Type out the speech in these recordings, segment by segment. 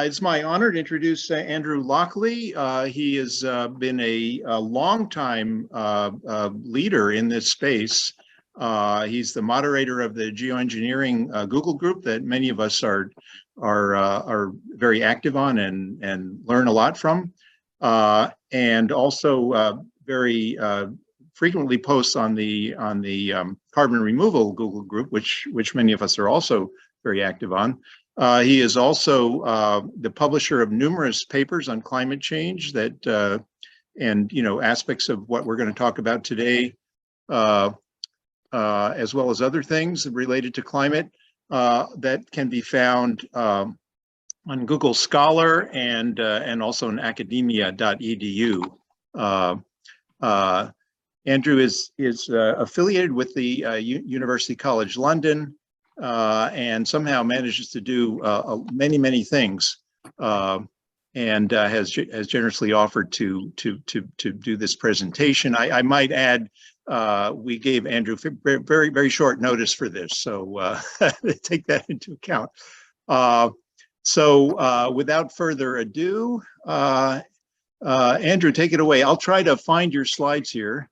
It's my honor to introduce Andrew Lockley. He has been a longtime leader in this space. He's the moderator of the Geoengineering Google group that many of us are very active on and learn a lot from, and also very frequently posts on the carbon removal Google group, which many of us are also very active on. He is also the publisher of numerous papers on climate change that and aspects of what we're going to talk about today, as well as other things related to climate that can be found on Google Scholar and also on academia.edu. Andrew is affiliated with the University College London. And somehow manages to do many things, and has generously offered to do this presentation. I might add, we gave Andrew very short notice for this, so take that into account. Without further ado, Andrew, take it away. I'll try to find your slides here.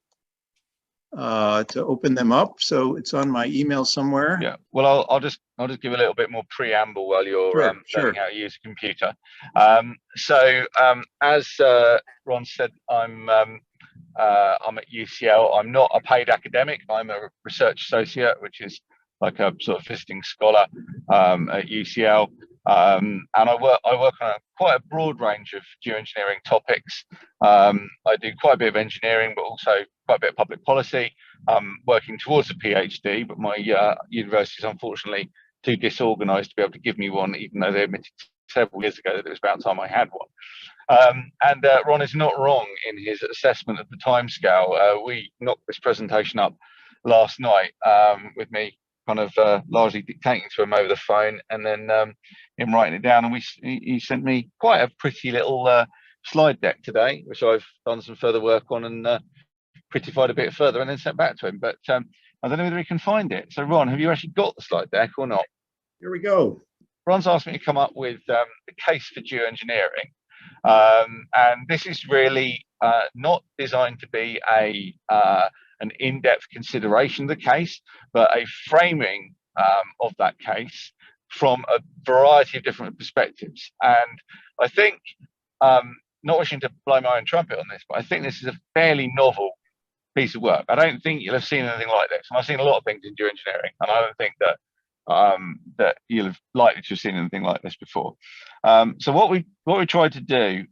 To open them up, so it's on my email somewhere. Yeah, well, I'll just give a little bit more preamble while you're learning how to use a computer. As Ron said, I'm at UCL. I'm not a paid academic. I'm a research associate, which is like a sort of visiting scholar at UCL. And I work on quite a broad range of geoengineering topics. I do quite a bit of engineering, but also quite a bit of public policy. I'm working towards a PhD, but my university is unfortunately too disorganized to be able to give me one, even though they admitted several years ago that it was about time I had one. And Ron is not wrong in his assessment of the timescale. We knocked this presentation up last night with me kind of largely dictating to him over the phone, and then him writing it down. And he sent me quite a pretty little slide deck today, which I've done some further work on and prettified a bit further, and then sent back to him. But I don't know whether he can find it. So Ron, have you actually got the slide deck or not? Here we go. Ron's asked me to come up with the case for geoengineering, and this is really not designed to be an in-depth consideration of the case, but a framing of that case from a variety of different perspectives. And I think, not wishing to blow my own trumpet on this, but I think this is a fairly novel piece of work. I don't think you'll have seen anything like this. And I've seen a lot of things in geoengineering, and I don't think that that you'll have likely to have seen anything like this before. So what we tried to do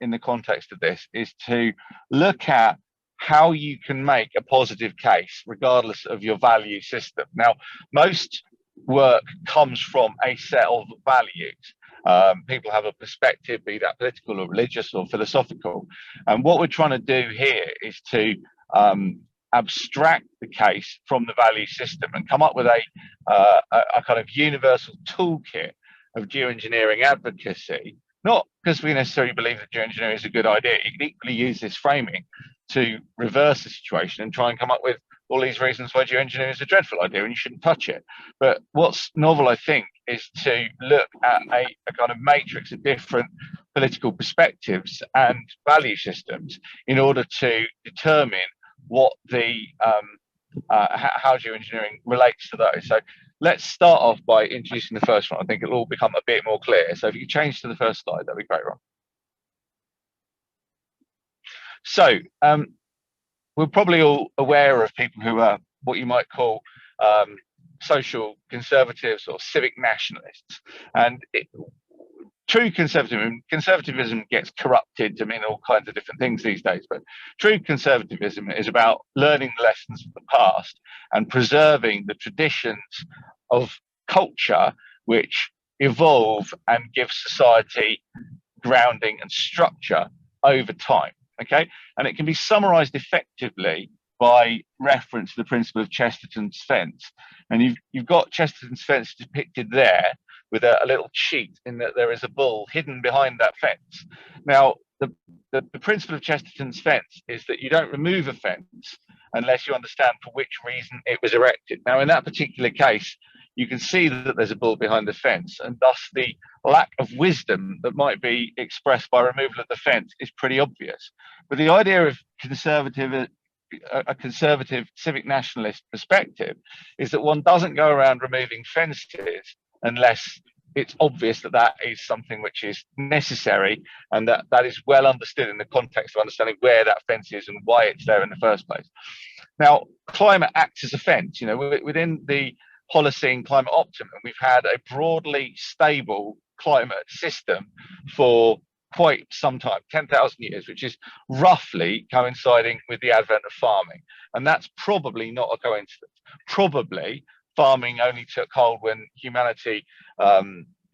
in the context of this is to look at how you can make a positive case regardless of your value system. Now, most work comes from a set of values. People have a perspective, be that political or religious or philosophical. And what we're trying to do here is to abstract the case from the value system and come up with a kind of universal toolkit of geoengineering advocacy. Not because we necessarily believe that geoengineering is a good idea. You can equally use this framing to reverse the situation and try and come up with all these reasons why geoengineering is a dreadful idea and you shouldn't touch it. But what's novel, I think, is to look at a kind of matrix of different political perspectives and value systems in order to determine what the how geoengineering relates to those. So let's start off by introducing the first one. I think it'll all become a bit more clear. So if you could change to the first slide, that'd be great, Ron. So we're probably all aware of people who are what you might call social conservatives or civic nationalists. And true conservatism gets corrupted to mean all kinds of different things these days, but true conservatism is about learning the lessons of the past and preserving the traditions of culture which evolve and give society grounding and structure over time. Okay, and it can be summarized effectively by reference to the principle of Chesterton's fence. And you've got Chesterton's fence depicted there with a little cheat in that there is a bull hidden behind that fence. Now, the principle of Chesterton's fence is that you don't remove a fence unless you understand for which reason it was erected. Now, in that particular case, you can see that there's a bull behind the fence, and thus the lack of wisdom that might be expressed by removal of the fence is pretty obvious. But the idea of a conservative civic nationalist perspective is that one doesn't go around removing fences unless it's obvious that that is something which is necessary, and that that is well understood in the context of understanding where that fence is and why it's there in the first place. Now, climate acts as a fence. Within the Holocene climate optimum, we've had a broadly stable climate system for quite some time, 10,000 years, which is roughly coinciding with the advent of farming. And that's probably not a coincidence. Probably farming only took hold when humanity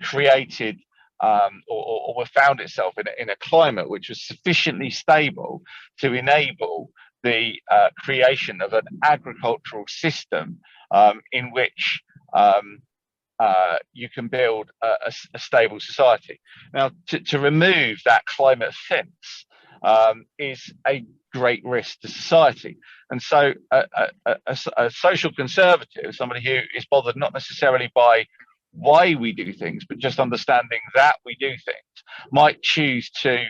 created or found itself in a climate which was sufficiently stable to enable the creation of an agricultural system in which you can build a stable society. Now, to remove that climate fence is a great risk to society. And so a social conservative, somebody who is bothered not necessarily by why we do things, but just understanding that we do things, might choose to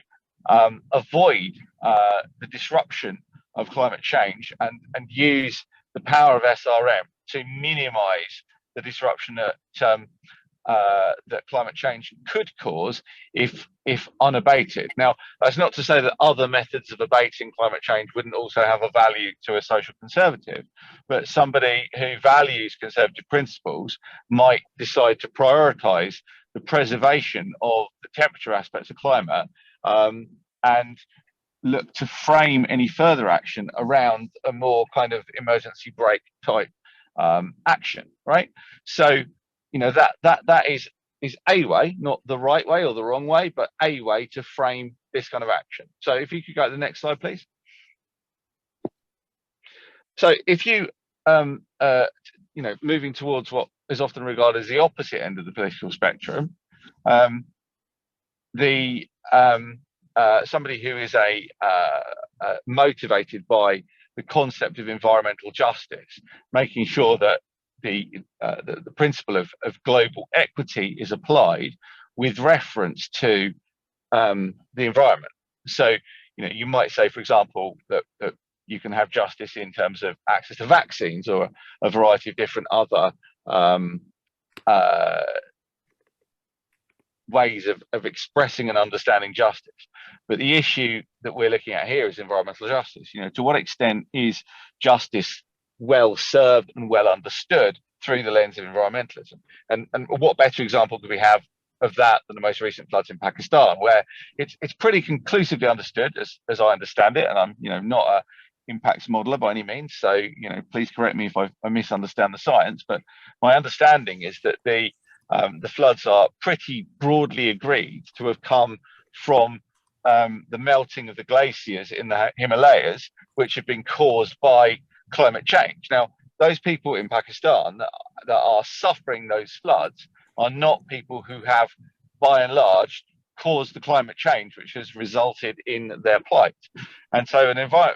avoid the disruption of climate change and use the power of SRM to minimize the disruption that climate change could cause if unabated. Now, that's not to say that other methods of abating climate change wouldn't also have a value to a social conservative, but somebody who values conservative principles might decide to prioritize the preservation of the temperature aspects of climate and look to frame any further action around a more kind of emergency brake type action, right? So, that is a way, not the right way or the wrong way, but a way to frame this kind of action. So if you could go to the next slide, please. So if you, moving towards what is often regarded as the opposite end of the political spectrum, somebody who is motivated by the concept of environmental justice, making sure that the principle of global equity is applied with reference to the environment. So, you might say, for example, that you can have justice in terms of access to vaccines or a variety of different other ways of expressing and understanding justice. But the issue that we're looking at here is environmental justice. To what extent is justice well served and well understood through the lens of environmentalism? And what better example could we have of that than the most recent floods in Pakistan, where it's pretty conclusively understood, as I understand it, and I'm not a impacts modeler by any means, so please correct me if I misunderstand the science, but my understanding is that the floods are pretty broadly agreed to have come from the melting of the glaciers in the Himalayas, which have been caused by climate change. Now, those people in Pakistan that are suffering those floods are not people who have, by and large, caused the climate change which has resulted in their plight. And so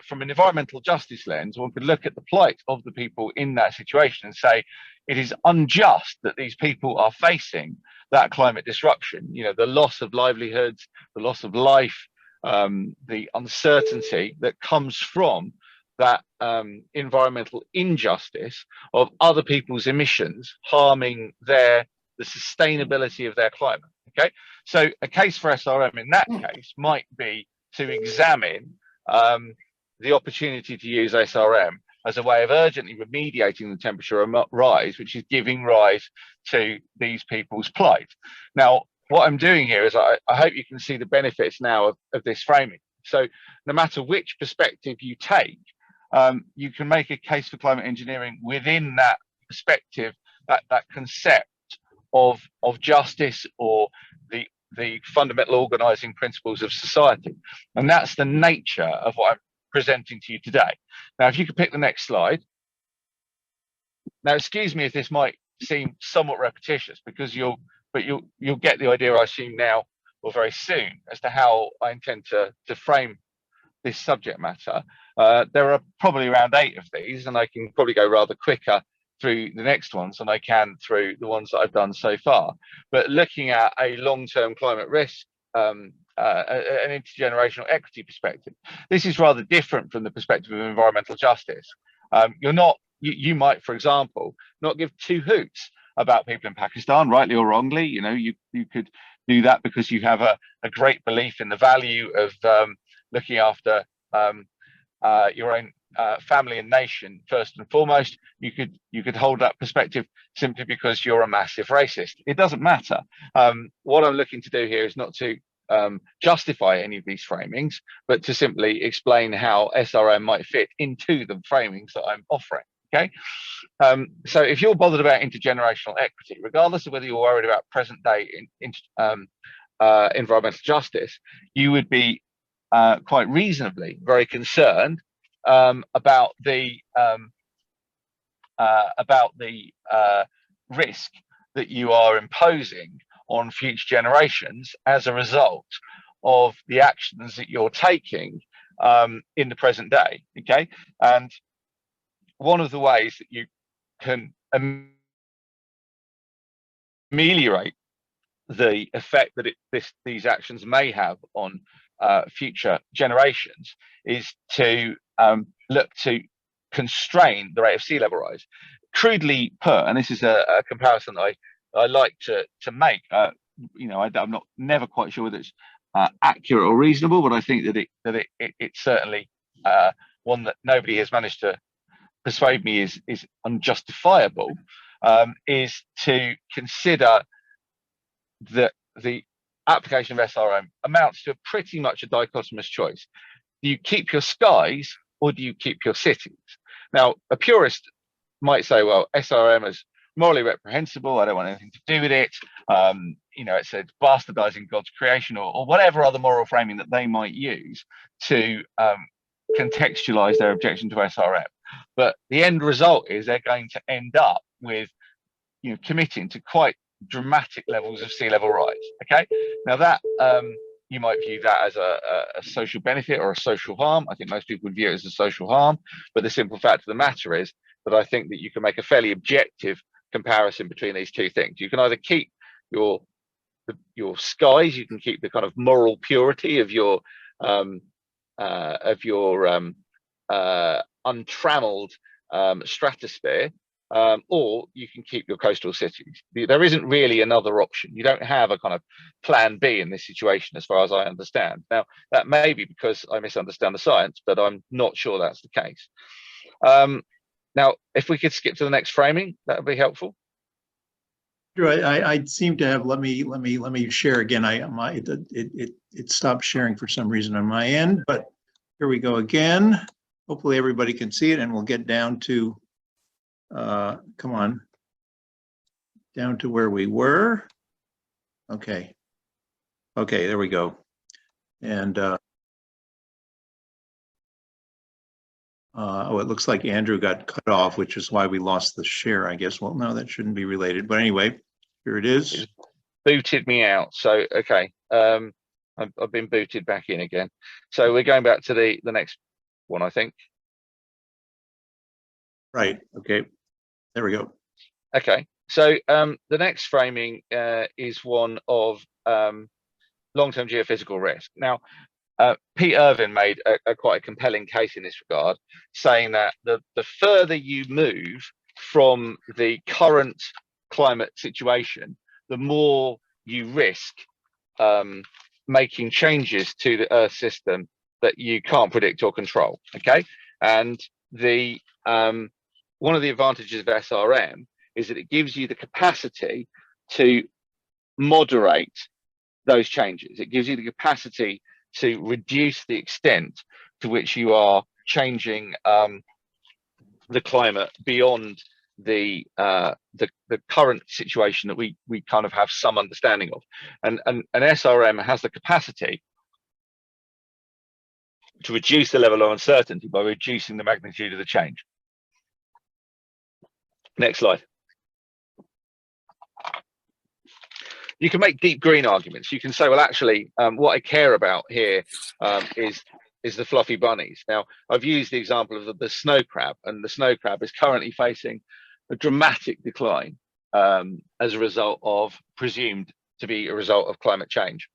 from an environmental justice lens, one could look at the plight of the people in that situation and say it is unjust that these people are facing that climate disruption, the loss of livelihoods, the loss of life, the uncertainty that comes from that environmental injustice of other people's emissions harming the sustainability of their climate. Okay, so a case for SRM in that case might be to examine the opportunity to use SRM as a way of urgently remediating the temperature rise, which is giving rise to these people's plight. Now, what I'm doing here is I hope you can see the benefits now of this framing. So no matter which perspective you take, you can make a case for climate engineering within that perspective, that concept of justice or the fundamental organizing principles of society. And that's the nature of what I'm presenting to you today. Now, if you could pick the next slide. Now, excuse me if this might seem somewhat repetitious, because you'll get the idea, I assume, now or very soon as to how I intend to frame this subject matter. There are probably around 8 of these, and I can probably go rather quicker through the next ones than I can through the ones that I've done so far. But looking at a long-term climate risk, an intergenerational equity perspective, this is rather different from the perspective of environmental justice. You might, for example, not give 2 hoots about people in Pakistan, rightly or wrongly. You could do that because you have a great belief in the value of looking after your own family and nation first and foremost. You could hold that perspective simply because you're a massive racist. It doesn't matter. What I'm looking to do here is not to justify any of these framings, but to simply explain how SRM might fit into the framings that I'm offering. Okay, so if you're bothered about intergenerational equity, regardless of whether you're worried about present day environmental justice, you would be quite reasonably very concerned about the risk that you are imposing on future generations as a result of the actions that you're taking in the present day. Okay, and one of the ways that you can ameliorate the effect that these actions may have on future generations is to look to constrain the rate of sea level rise. Crudely put, and this is a comparison that I like to make. I'm never quite sure whether it's accurate or reasonable, but I think that it's certainly one that nobody has managed to persuade me is unjustifiable. Is to consider that the application of SRM amounts to pretty much a dichotomous choice. Do you keep your skies or do you keep your cities? Now, a purist might say, well, SRM is morally reprehensible. I don't want anything to do with it. It's bastardizing God's creation or whatever other moral framing that they might use to contextualize their objection to SRM. But the end result is they're going to end up with committing to quite dramatic levels of sea level rise. Okay, now that you might view that as a social benefit or a social harm. I think most people would view it as a social harm, but the simple fact of the matter is that I think that you can make a fairly objective comparison between these two things. You can either keep your skies, you can keep the kind of moral purity of your untrammeled stratosphere, or you can keep your coastal cities. There isn't really another option. You don't have a kind of plan B in this situation, as far as I understand. Now, that may be because I misunderstand the science, but I'm not sure that's the case. Now, if we could skip to the next framing, that would be helpful. I seem to have. Let me share again. It stopped sharing for some reason on my end, but here we go again. Hopefully everybody can see it, and we'll get down to. Come on, down to where we were. Okay, there we go. And it looks like Andrew got cut off, which is why we lost the share, I guess. Well, no, that shouldn't be related. But anyway, here it is. It booted me out. So, okay. I've been booted back in again. So we're going back to the next one, I think. Right. Okay. There we go. Okay. So the next framing is one of long-term geophysical risk. Now, Pete Irvin made a quite a compelling case in this regard, saying that the further you move from the current climate situation, the more you risk making changes to the Earth system that you can't predict or control. Okay, and the one of the advantages of SRM is that it gives you the capacity to moderate those changes. It gives you the capacity to reduce the extent to which you are changing the climate beyond the current situation that we kind of have some understanding of, and SRM has the capacity to reduce the level of uncertainty by reducing the magnitude of the change. Next slide. You can make deep green arguments. You can say, well, actually, what I care about here is is the fluffy bunnies. Now, I've used the example of the snow crab, and the snow crab is currently facing a dramatic decline as a result of presumed to be a result of climate change.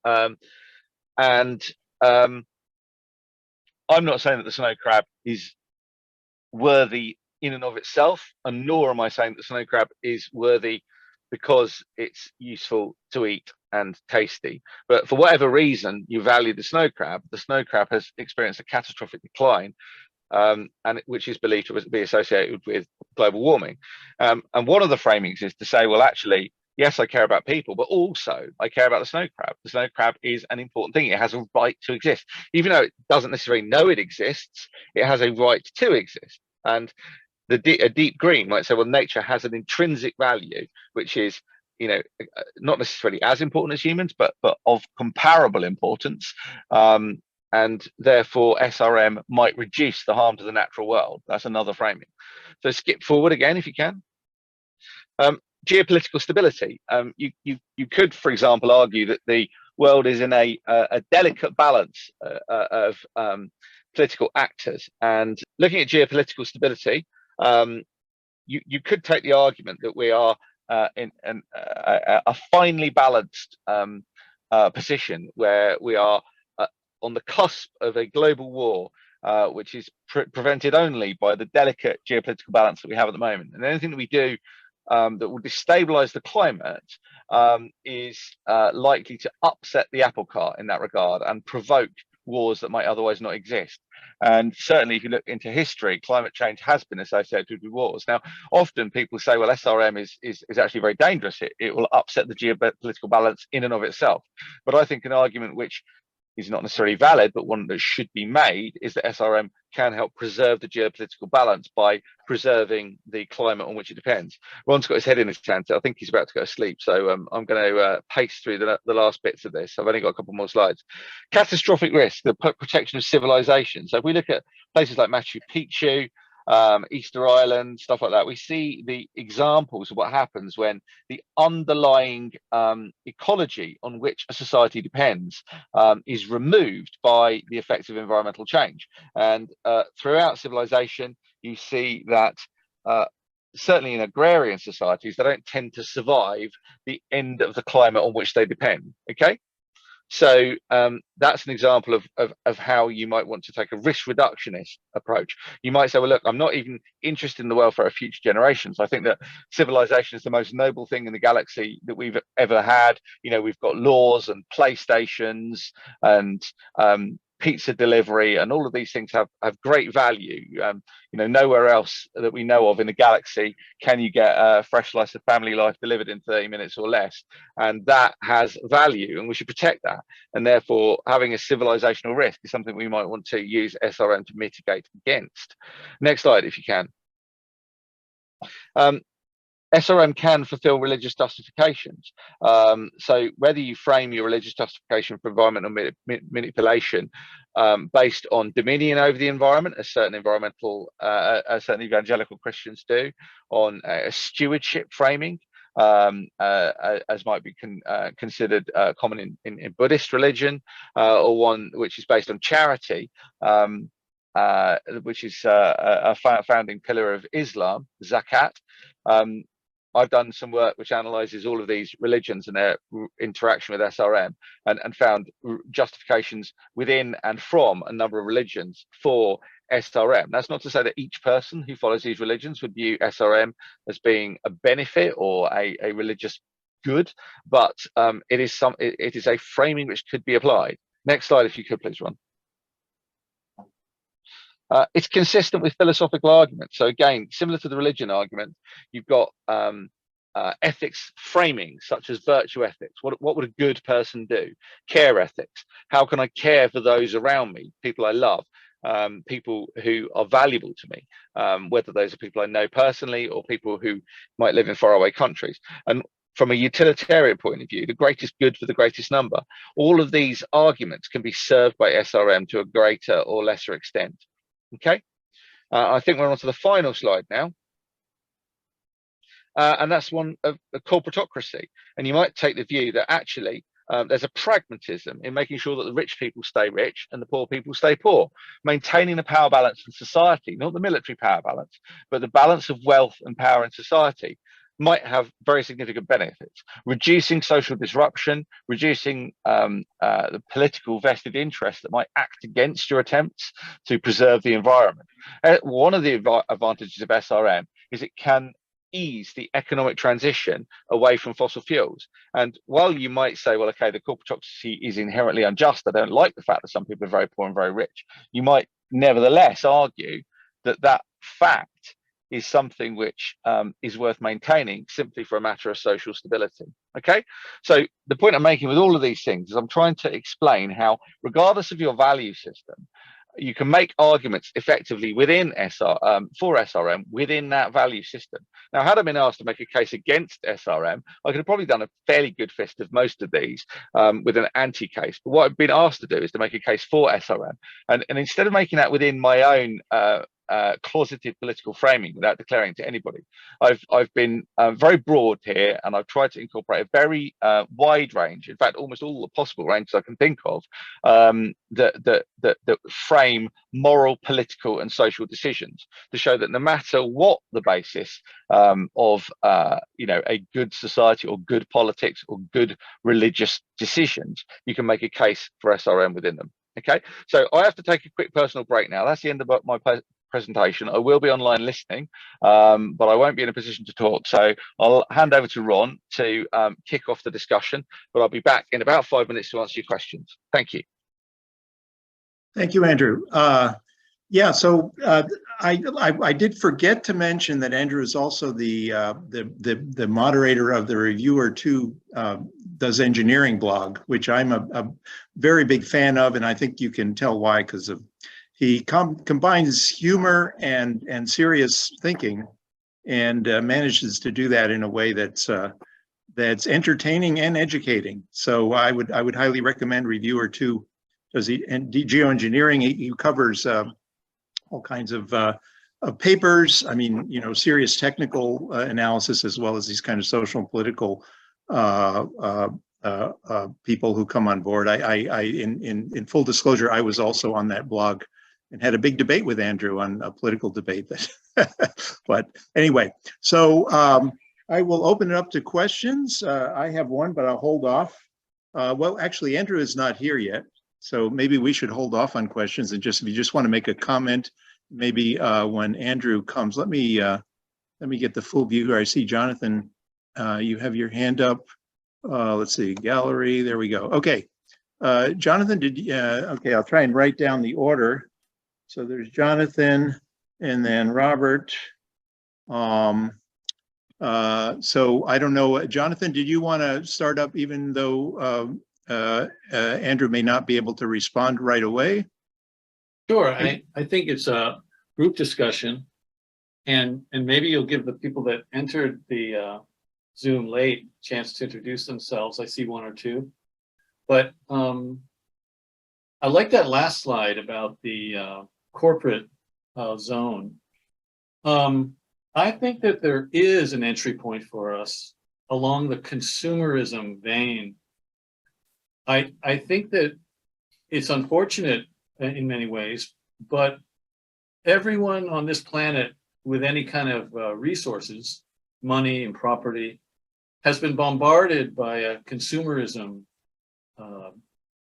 And I'm not saying that the snow crab is worthy in and of itself, and nor am I saying that the snow crab is worthy because it's useful to eat and tasty. But for whatever reason you value the snow crab has experienced a catastrophic decline, and which is believed to be associated with global warming. And one of the framings is to say, well, actually, yes, I care about people, but also I care about the snow crab. The snow crab is an important thing. It has a right to exist. Even though it doesn't necessarily know it exists, it has a right to exist. And a deep green might say, well, nature has an intrinsic value, which is, you know, not necessarily as important as humans, but of comparable importance. And therefore SRM might reduce the harm to the natural world. That's another framing. So skip forward again if you can. Geopolitical stability. You could, for example, argue that the world is in a delicate balance of political actors. And looking at geopolitical stability, you could take the argument that we are in a finely balanced position where we are on the cusp of a global war, which is prevented only by the delicate geopolitical balance that we have at the moment. And anything that we do that will destabilize the climate is likely to upset the apple cart in that regard and provoke wars that might otherwise not exist. And certainly if you look into history, climate change has been associated with wars. Now, often people say, well, SRM is actually very dangerous. It will upset the geopolitical balance in and of itself. But I think an argument which is not necessarily valid, but one that should be made, is that SRM can help preserve the geopolitical balance by preserving the climate on which it depends. Ron's got his head in his hands, so I think he's about to go to sleep. So I'm going to pace through the last bits of this. I've only got a couple more slides. Catastrophic risk, the protection of civilization. So if we look at places like Machu Picchu, Easter Island, stuff like that, we see the examples of what happens when the underlying ecology on which a society depends is removed by the effects of environmental change. And throughout civilization, you see that certainly in agrarian societies, they don't tend to survive the end of the climate on which they depend. Okay. So that's an example of how you might want to take a risk reductionist approach. You might say, well, look, I'm not even interested in the welfare of future generations. I think that civilization is the most noble thing in the galaxy that we've ever had. You know, we've got laws and PlayStations and pizza delivery, and all of these things have great value. You know, nowhere else that we know of in the galaxy can you get a fresh slice of family life delivered in 30 minutes or less, and that has value, and we should protect that. And therefore, having a civilizational risk is something we might want to use SRM to mitigate against. Next slide, if you can. SRM can fulfill religious justifications. So whether you frame your religious justification for environmental manipulation based on dominion over the environment, as certain evangelical Christians do, on a stewardship framing, as might be considered common in Buddhist religion, or one which is based on charity, which is a founding pillar of Islam, zakat. I've done some work which analyzes all of these religions and their interaction with SRM, and found justifications within and from a number of religions for SRM. That's not to say that each person who follows these religions would view SRM as being a benefit or a religious good, but it is a framing which could be applied. Next slide, if you could, please, Ron. It's consistent with philosophical arguments. So again, similar to the religion argument, you've got ethics framing, such as virtue ethics. What would a good person do? Care ethics. How can I care for those around me, people I love, people who are valuable to me, whether those are people I know personally or people who might live in faraway countries. And from a utilitarian point of view, the greatest good for the greatest number. All of these arguments can be served by SRM to a greater or lesser extent. Okay, I think we're on to the final slide now. And that's one of corporatocracy. And you might take the view that actually there's a pragmatism in making sure that the rich people stay rich and the poor people stay poor, maintaining the power balance in society, not the military power balance, but the balance of wealth and power in society might have very significant benefits. Reducing social disruption, reducing the political vested interest that might act against your attempts to preserve the environment. One of the advantages of SRM is it can ease the economic transition away from fossil fuels. And while you might say, well, okay, the corporatocracy is inherently unjust, I don't like the fact that some people are very poor and very rich, you might nevertheless argue that that fact is something which is worth maintaining simply for a matter of social stability. Okay, so the point I'm making with all of these things is I'm trying to explain how, regardless of your value system, you can make arguments effectively within for SRM within that value system. Now, had I been asked to make a case against SRM, I could have probably done a fairly good fist of most of these with an anti-case. But what I've been asked to do is to make a case for SRM. And instead of making that within my own closeted political framing without declaring to anybody, I've been very broad here, and I've tried to incorporate a very wide range, in fact almost all the possible ranges I can think of, that frame moral, political and social decisions to show that no matter what the basis of a good society or good politics or good religious decisions, you can make a case for SRM within them. Okay, so I have to take a quick personal break now. That's the end of my presentation. I will be online listening, but I won't be in a position to talk. So I'll hand over to Ron to kick off the discussion, but I'll be back in about 5 minutes to answer your questions. Thank you. Thank you, Andrew. Yeah, so I did forget to mention that Andrew is also the moderator of the Reviewer 2 Does Engineering blog, which I'm a very big fan of, and I think you can tell why, because of he combines humor and serious thinking, and manages to do that in a way that's entertaining and educating. So I would highly recommend Reviewer 2 Does Geoengineering. He covers all kinds of papers. I mean, serious technical analysis, as well as these kind of social and political people who come on board. In full disclosure, I was also on that blog and had a big debate with Andrew on a political debate. But anyway, so I will open it up to questions. I have one, but I'll hold off. Well, actually, Andrew is not here yet, so maybe we should hold off on questions, and if you just want to make a comment, maybe when Andrew comes. Let me get the full view here. I see Jonathan, you have your hand up. Let's see, gallery, there we go. Okay, Jonathan, okay, I'll try and write down the order. So there's Jonathan and then Robert. So I don't know, Jonathan, did you want to start up, even though Andrew may not be able to respond right away? Sure, I think it's a group discussion, and maybe you'll give the people that entered the Zoom late a chance to introduce themselves. I see one or two, but I like that last slide about the corporate zone. I think that there is an entry point for us along the consumerism vein. I think that it's unfortunate in many ways, but everyone on this planet with any kind of resources, money and property, has been bombarded by a consumerism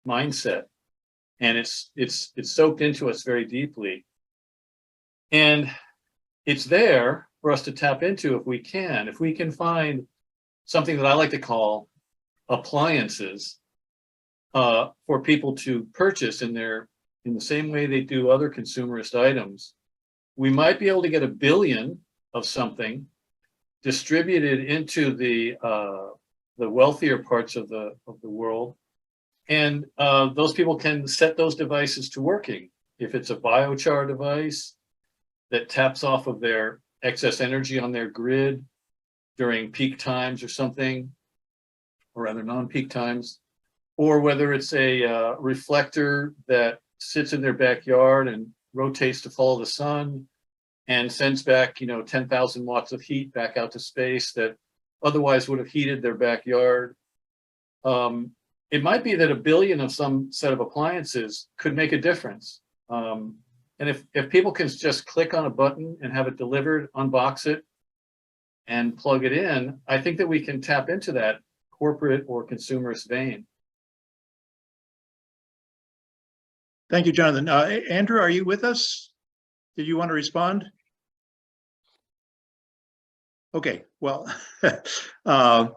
mindset, and it's soaked into us very deeply. And it's there for us to tap into if we can find something that I like to call appliances for people to purchase in the same way they do other consumerist items. We might be able to get 1 billion of something distributed into the wealthier parts of the world, and those people can set those devices to working. If it's a biochar device that taps off of their excess energy on their grid during peak times or something, or rather non-peak times, or whether it's a reflector that sits in their backyard and rotates to follow the sun and sends back 10,000 watts of heat back out to space that otherwise would have heated their backyard. it might be that 1 billion of some set of appliances could make a difference. And if people can just click on a button and have it delivered, unbox it, and plug it in, I think that we can tap into that corporate or consumerist vein. Thank you, Jonathan. Andrew, are you with us? Did you want to respond? Okay, well, yeah,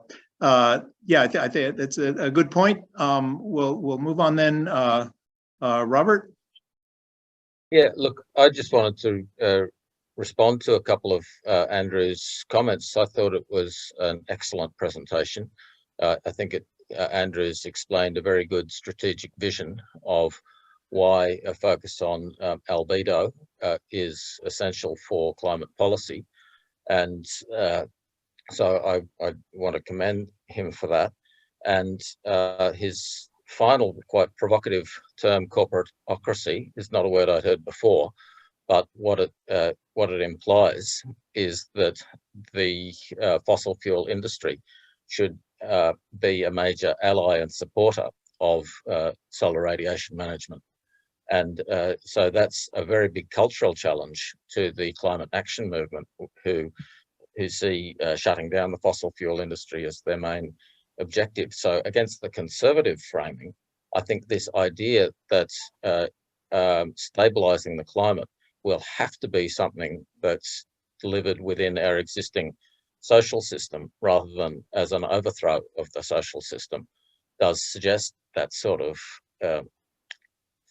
I think that's a good point. We'll move on then. Robert? Yeah, look, I just wanted to respond to a couple of Andrew's comments. I thought it was an excellent presentation. I think Andrew's explained a very good strategic vision of why a focus on albedo is essential for climate policy. And so I want to commend him for that. And his final quite provocative term, corporateocracy, is not a word I'd heard before, but what it implies is that the fossil fuel industry should be a major ally and supporter of solar radiation management. And so that's a very big cultural challenge to the climate action movement, who see shutting down the fossil fuel industry as their main objective. So against the conservative framing, I think this idea that stabilizing the climate will have to be something that's delivered within our existing social system rather than as an overthrow of the social system does suggest that sort of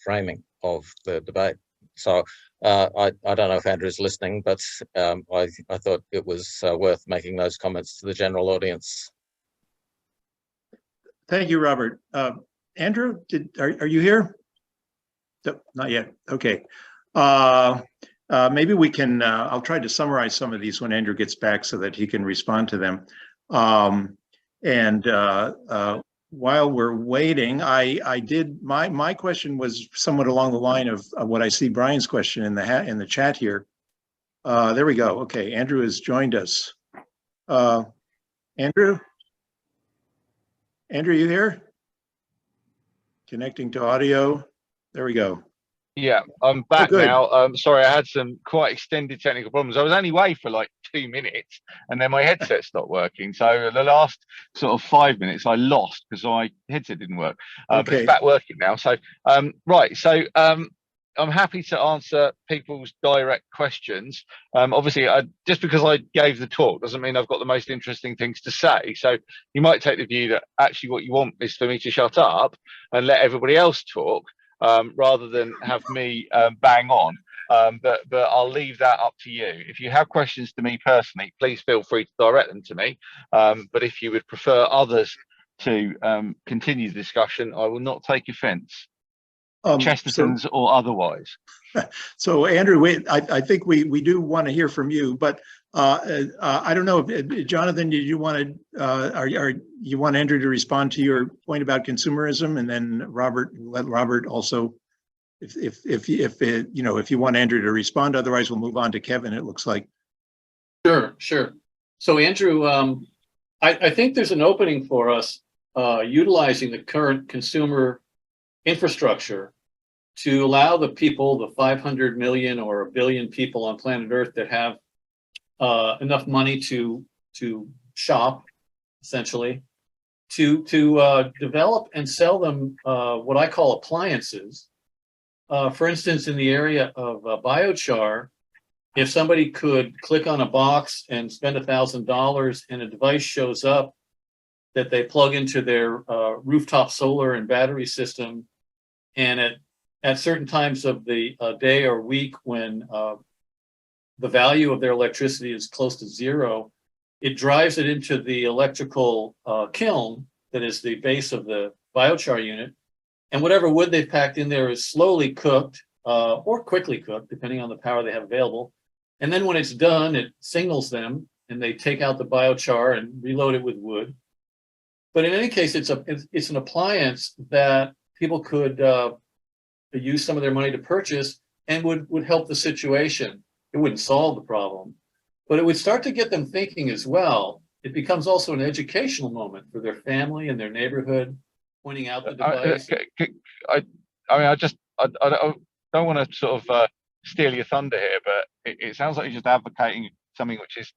framing of the debate. So I don't know if Andrew's listening, but I thought it was worth making those comments to the general audience. Thank you, Robert. Andrew, are you here? No, not yet. Okay. Maybe we can, I'll try to summarize some of these when Andrew gets back so that he can respond to them. While we're waiting, my question was somewhat along the line of what I see Brian's question in the chat here. There we go. Okay, Andrew has joined us. Andrew, you here? Connecting to audio. There we go. Yeah, I'm back now. Sorry, I had some quite extended technical problems. I was only away for like 2 minutes and then my headset stopped working. So the last sort of 5 minutes I lost because my headset didn't work. But it's back working now. So, right. So I'm happy to answer people's direct questions. Obviously, just because I gave the talk doesn't mean I've got the most interesting things to say. So you might take the view that actually what you want is for me to shut up and let everybody else talk. Rather than have me bang on, but I'll leave that up to you. If you have questions to me personally, please feel free to direct them to me. But if you would prefer others to continue the discussion, I will not take offence, Chesterton's or otherwise. So Andrew, I think we do want to hear from you, but I don't know if Jonathan, did you want to you want Andrew to respond to your point about consumerism, and then let Robert also, if you want Andrew to respond. Otherwise, we'll move on to Kevin. It looks like. Sure. So Andrew, I think there's an opening for us utilizing the current consumer infrastructure to allow the people, the 500 million or 1 billion people on planet Earth that have enough money to shop, essentially, to develop and sell them what I call appliances. For instance, in the area of biochar, if somebody could click on a box and spend $1,000 and a device shows up that they plug into their rooftop solar and battery system, and at certain times of the day or week when the value of their electricity is close to zero, it drives it into the electrical kiln that is the base of the biochar unit. And whatever wood they've packed in there is slowly cooked or quickly cooked, depending on the power they have available. And then when it's done, it signals them and they take out the biochar and reload it with wood. But in any case, it's an appliance that people could use some of their money to purchase and would help the situation. It wouldn't solve the problem, but it would start to get them thinking as well. It becomes also an educational moment for their family and their neighborhood. pointing out the I, device? I mean, I don't want to sort of steal your thunder here, but it sounds like you're just advocating something which is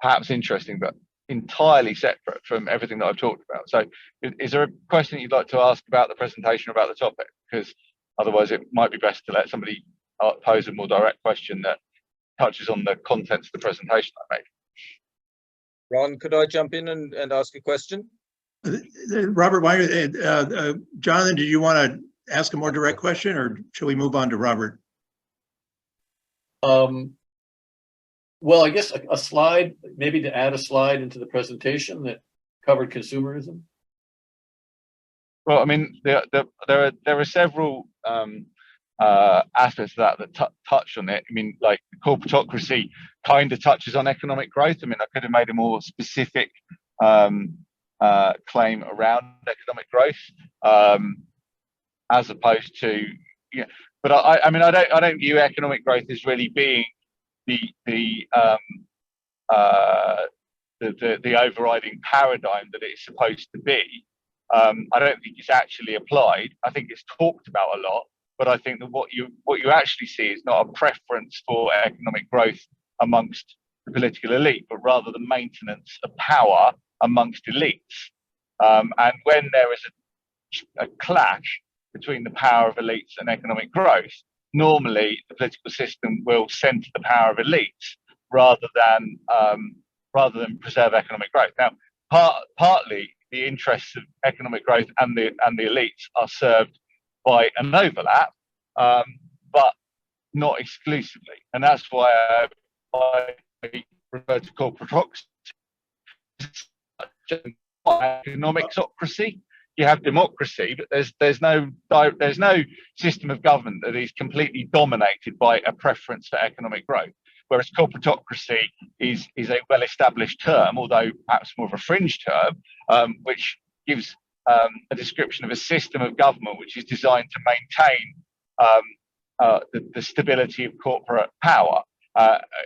perhaps interesting, but entirely separate from everything that I've talked about. So is there a question you'd like to ask about the presentation or about the topic? Because otherwise it might be best to let somebody pose a more direct question that touches on the contents of the presentation I made. Ron, could I jump in and ask a question? Robert, Jonathan, did you want to ask a more direct question, or shall we move on to Robert? Well, I guess a slide, maybe to add a slide into the presentation that covered consumerism. Well, I mean, there are several aspects of that touch on it. I mean, like corporatocracy kind of touches on economic growth. I mean, I could have made a more specific claim around economic growth, as opposed to, yeah. But I mean, I don't view economic growth as really being the overriding paradigm that it's supposed to be. I don't think it's actually applied. I think it's talked about a lot, but I think that what you actually see is not a preference for economic growth amongst the political elite, but rather the maintenance of power amongst elites. And when there is a clash between the power of elites and economic growth, normally the political system will centre the power of elites rather than preserve economic growth. Now, partly the interests of economic growth and the elites are served by an overlap, but not exclusively, and that's why I refer to corporatocracy. Economicocracy. You have democracy, but there's no system of government that is completely dominated by a preference for economic growth. Whereas corporatocracy is a well-established term, although perhaps more of a fringe term, which gives a description of a system of government which is designed to maintain the stability of corporate power.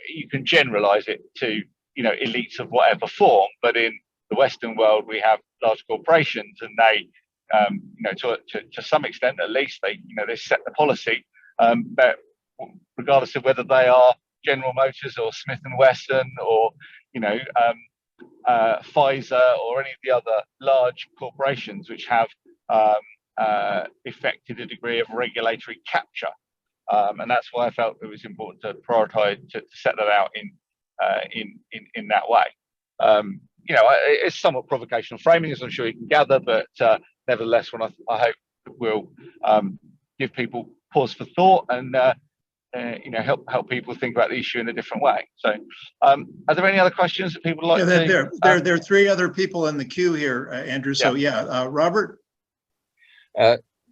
You can generalize it to elites of whatever form, but in the Western world we have large corporations, and they to some extent at least they set the policy, but regardless of whether they are General Motors or Smith and Wesson or Pfizer or any of the other large corporations which have effected a degree of regulatory capture, and that's why I felt it was important to prioritise to set that out in that way. It's somewhat provocational framing, as I'm sure you can gather, but nevertheless, I hope will give people pause for thought and help people think about the issue in a different way. So, are there any other questions that people would like to? There are three other people in the queue here, Andrew. So Robert.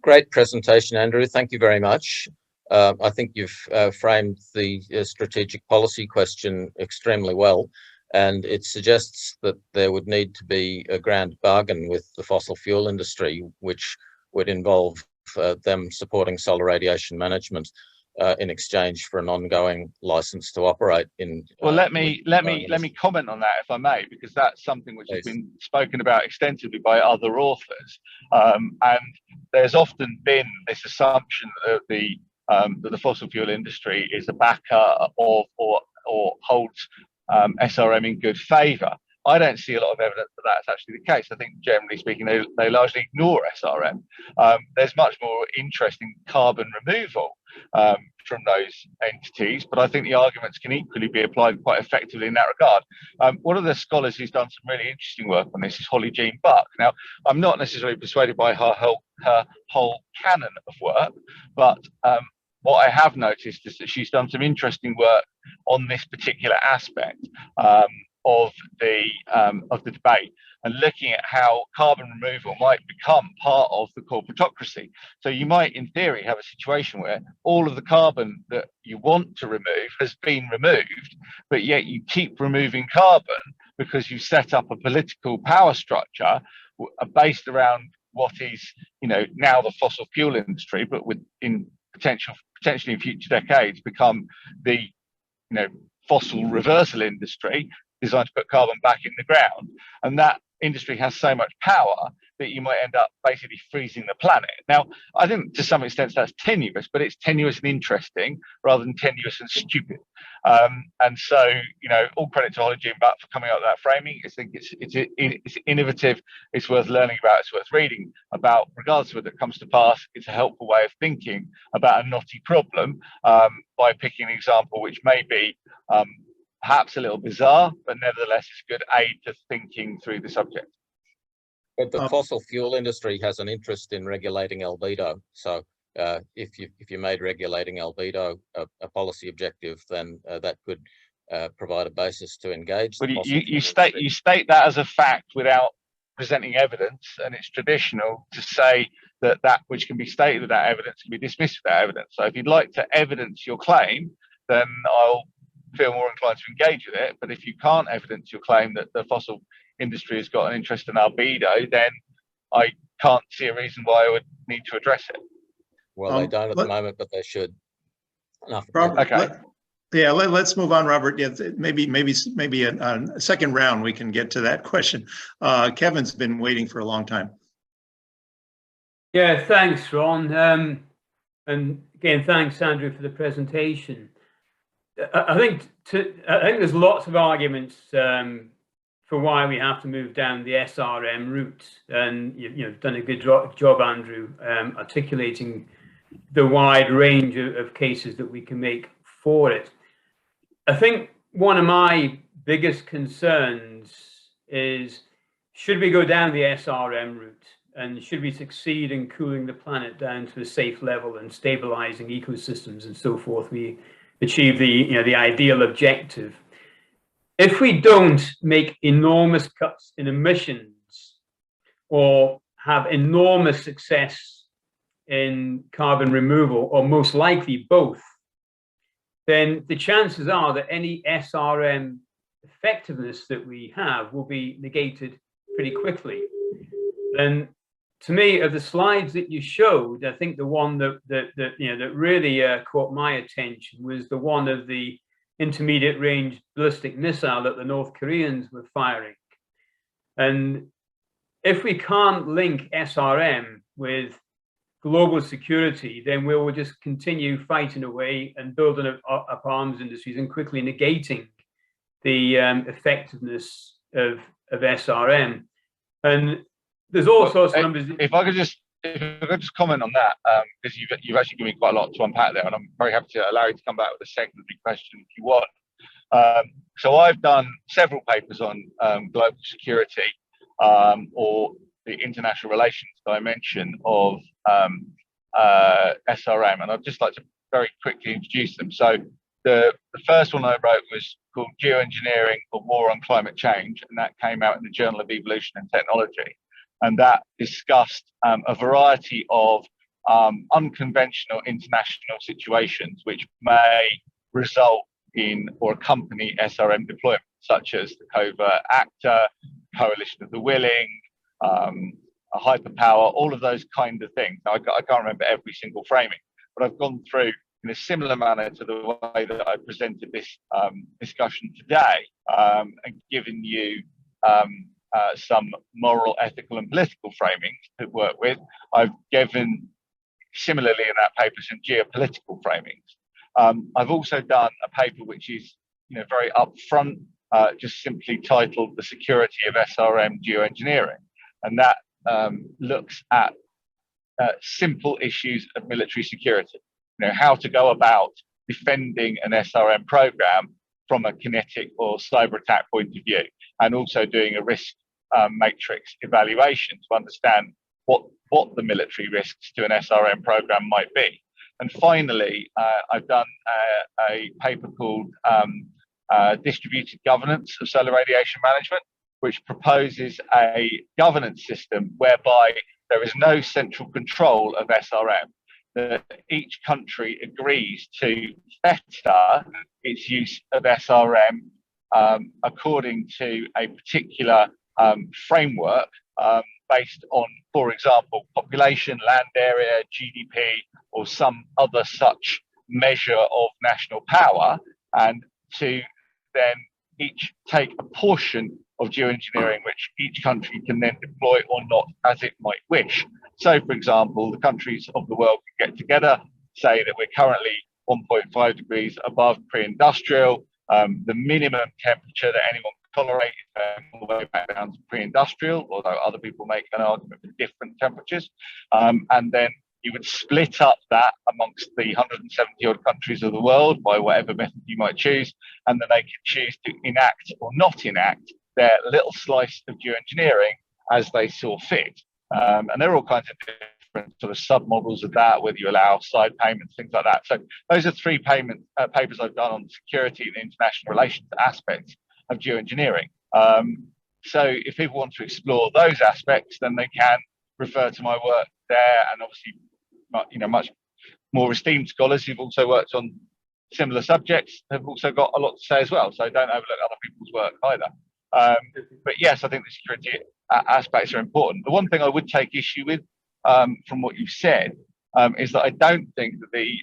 Great presentation, Andrew. Thank you very much. I think you've framed the strategic policy question extremely well, and it suggests that there would need to be a grand bargain with the fossil fuel industry, which would involve them supporting solar radiation management in exchange for an ongoing license to operate in. Well, let me comment on that, if I may, because that's something which has been spoken about extensively by other authors, and there's often been this assumption that the fossil fuel industry is a backer of or holds SRM in good favour. I don't see a lot of evidence that that's actually the case. I think, generally speaking, they largely ignore SRM. There's much more interesting carbon removal from those entities, but I think the arguments can equally be applied quite effectively in that regard. One of the scholars who's done some really interesting work on this is Holly Jean Buck. Now, I'm not necessarily persuaded by her whole canon of work, but what I have noticed is that she's done some interesting work on this particular aspect of the debate, and looking at how carbon removal might become part of the corporatocracy. So you might, in theory, have a situation where all of the carbon that you want to remove has been removed, but yet you keep removing carbon because you set up a political power structure based around what is, now the fossil fuel industry, but potentially in future decades become the, fossil reversal industry, designed to put carbon back in the ground. And that industry has so much power that you might end up basically freezing the planet. Now, I think to some extent that's tenuous, but it's tenuous and interesting rather than tenuous and stupid. And so, all credit to Holly and Butt for coming up with that framing. I think it's innovative. It's worth learning about. It's worth reading about. Regardless of whether it comes to pass, it's a helpful way of thinking about a knotty problem by picking an example which may be perhaps a little bizarre, but nevertheless, it's a good aid to thinking through the subject. But the fossil fuel industry has an interest in regulating albedo. So if you made regulating albedo a policy objective, then that could provide a basis to engage. But you state that as a fact without presenting evidence, and it's traditional to say that which can be stated without evidence can be dismissed without evidence. So if you'd like to evidence your claim, then I'll feel more inclined to engage with it. But if you can't evidence your claim that the fossil industry has got an interest in albedo, then I can't see a reason why I would need to address it. Well, they don't at the moment, but they should. Robert, Okay. let's move on, Robert. Yeah, maybe a second round we can get to that question. Kevin's been waiting for a long time. Yeah, thanks, Ron. And again, thanks, Andrew, for the presentation. I think there's lots of arguments for why we have to move down the SRM route, and you've done a good job, Andrew, articulating the wide range of cases that we can make for it. I think one of my biggest concerns is, should we go down the SRM route, and should we succeed in cooling the planet down to a safe level and stabilizing ecosystems and so forth, we achieve the ideal objective. If we don't make enormous cuts in emissions or have enormous success in carbon removal, or most likely both, then the chances are that any SRM effectiveness that we have will be negated pretty quickly. And to me, of the slides that you showed, I think the one that really caught my attention was the one of the intermediate range ballistic missile that the North Koreans were firing. And if we can't link SRM with global security, then we will just continue fighting away and building up arms industries and quickly negating the effectiveness of SRM. And there's all sorts of numbers. If I could just comment on that, because you've actually given me quite a lot to unpack there, and I'm very happy to allow you to come back with a secondary question if you want. So I've done several papers on global security or the international relations dimension of SRM, and I'd just like to very quickly introduce them. So the first one I wrote was called Geoengineering for War on Climate Change, and that came out in the Journal of Evolution and Technology. And that discussed a variety of unconventional international situations which may result in or accompany SRM deployment, such as the Covert Actor, Coalition of the Willing, a hyperpower, all of those kind of things. Now, I can't remember every single framing, but I've gone through in a similar manner to the way that I presented this discussion today, and given you some moral, ethical, and political framings to work with. I've given, similarly in that paper, some geopolitical framings. I've also done a paper which is, very upfront, just simply titled "The Security of SRM Geoengineering," and that looks at simple issues of military security. How to go about defending an SRM program from a kinetic or cyber attack point of view, and also doing a risk matrix evaluation to understand what the military risks to an SRM program might be. And finally, I've done a paper called Distributed Governance of Solar Radiation Management, which proposes a governance system whereby there is no central control of SRM, that each country agrees to better its use of SRM according to a particular framework based on, for example, population, land area, GDP, or some other such measure of national power, and to then each take a portion of geoengineering, which each country can then deploy or not as it might wish. So, for example, the countries of the world can get together, say that we're currently 1.5 degrees above pre-industrial. The minimum temperature that anyone can tolerate is all the way back down to pre-industrial, although other people make an argument for different temperatures. And then you would split up that amongst the 170 odd countries of the world by whatever method you might choose, and then they can choose to enact or not enact their little slice of geoengineering as they saw fit. And there are all kinds of different sort of sub-models of that, whether you allow side payments, things like that. So those are three papers I've done on security and international relations aspects of geoengineering. So if people want to explore those aspects, then they can refer to my work there, and obviously, much more esteemed scholars who've also worked on similar subjects have also got a lot to say as well. So don't overlook other people's work either. But yes, I think the security aspects are important. The one thing I would take issue with, from what you've said, is that I don't think that the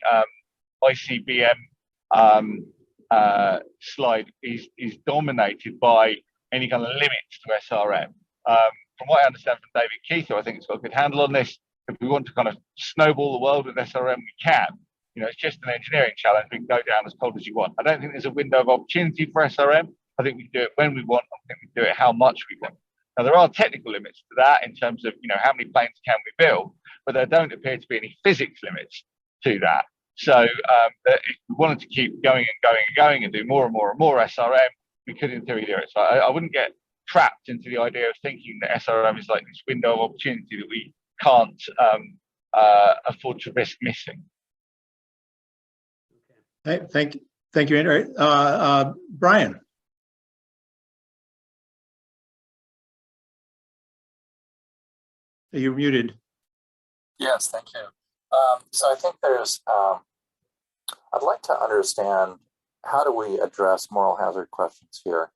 ICBM slide is dominated by any kind of limits to SRM. From what I understand from David Keither, I think it's got a good handle on this. If we want to kind of snowball the world with SRM, we can. It's just an engineering challenge. We can go down as cold as you want. I don't think there's a window of opportunity for SRM. I think we can do it when we want. I think we can do it how much we want. Now, there are technical limits to that in terms of, how many planes can we build, but there don't appear to be any physics limits to that. So if we wanted to keep going and going and going and do more and more and more SRM, we could in theory do it. So I wouldn't get trapped into the idea of thinking that SRM is like this window of opportunity that we can't afford to risk missing. Hey, thank you, Andrew. Brian. You're muted. Yes, thank you. So I think there's, I'd like to understand, how do we address moral hazard questions here?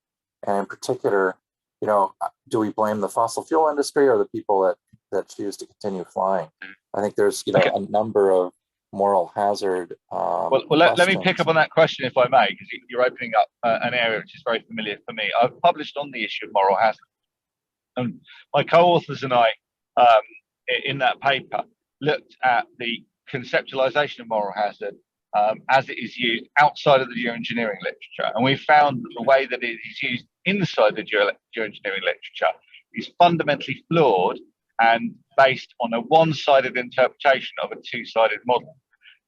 And in particular, do we blame the fossil fuel industry or the people that choose to continue flying? I think there's, Okay. a number of moral hazard. Well, let me pick up on that question, if I may, because you're opening up an area which is very familiar for me. I've published on the issue of moral hazard. And my co-authors and I, in that paper, looked at the conceptualization of moral hazard as it is used outside of the geoengineering literature. And we found that the way that it is used inside the geoengineering literature is fundamentally flawed and based on a one-sided interpretation of a two-sided model.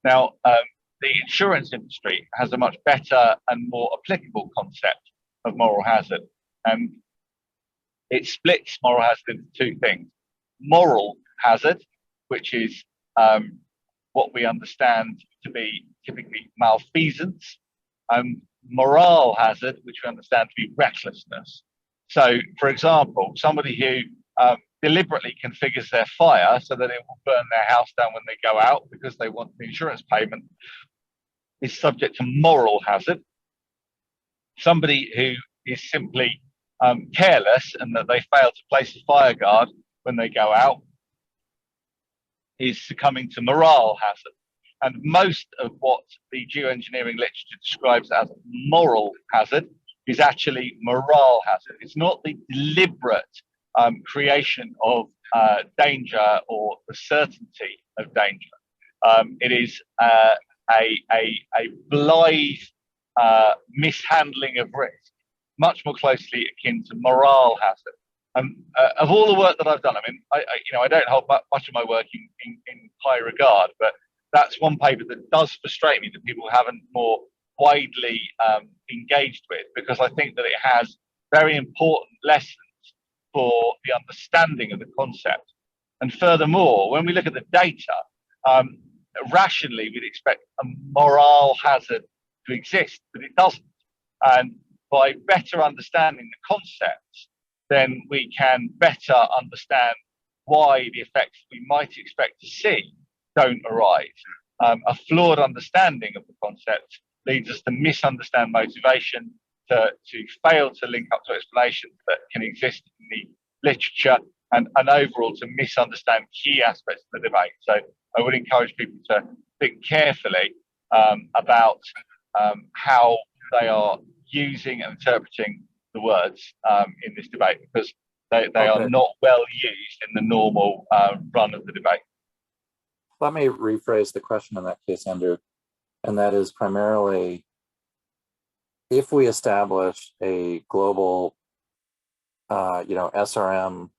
Now, the insurance industry has a much better and more applicable concept of moral hazard. And it splits moral hazard into two things. Moral hazard, which is what we understand to be typically malfeasance, and morale hazard, which we understand to be recklessness. So, for example, somebody who deliberately configures their fire so that it will burn their house down when they go out because they want the insurance payment is subject to moral hazard. Somebody who is simply careless and that they fail to place a fire guard when they go out is succumbing to morale hazard. And most of what the geoengineering literature describes as moral hazard is actually morale hazard. It's not the deliberate creation of danger or the certainty of danger. It is a blithe mishandling of risk, much more closely akin to morale hazard. Of all the work that I've done, I mean, I don't hold much of my work in high regard, but that's one paper that does frustrate me that people haven't more widely engaged with, because I think that it has very important lessons for the understanding of the concept. And furthermore, when we look at the data, rationally, we'd expect a morale hazard to exist, but it doesn't. And by better understanding the concepts, then we can better understand why the effects we might expect to see don't arise. A flawed understanding of the concept leads us to misunderstand motivation, to fail to link up to explanations that can exist in the literature, and overall to misunderstand key aspects of the debate. So I would encourage people to think carefully about how they are using and interpreting the words in this debate, because they Okay. are not well used in the normal run of the debate. Let me rephrase the question in that case, Andrew, and that is primarily, if we establish a global, SRM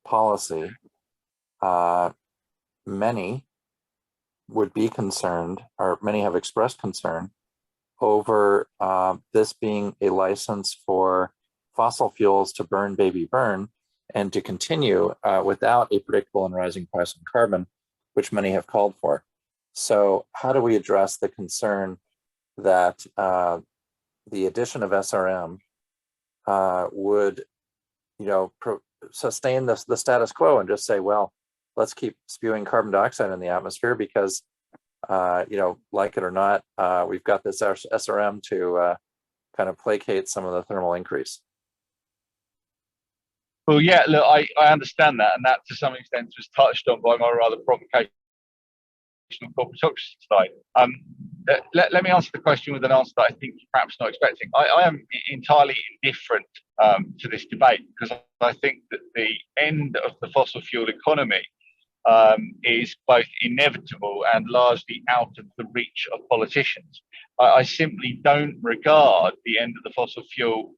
policy, many would be concerned, or many have expressed concern over this being a license for fossil fuels to burn, baby, burn, and to continue without a predictable and rising price on carbon, which many have called for. So how do we address the concern that the addition of SRM would, sustain the status quo and just say, well, let's keep spewing carbon dioxide in the atmosphere because, like it or not, we've got this SRM to kind of placate some of the thermal increase. Well, yeah, look, I understand that, and that to some extent was touched on by my rather provocational corporatocracy slide. Let me answer the question with an answer that I think you're perhaps not expecting. I am entirely indifferent to this debate, because I think that the end of the fossil fuel economy is both inevitable and largely out of the reach of politicians. I simply don't regard the end of the fossil fuel.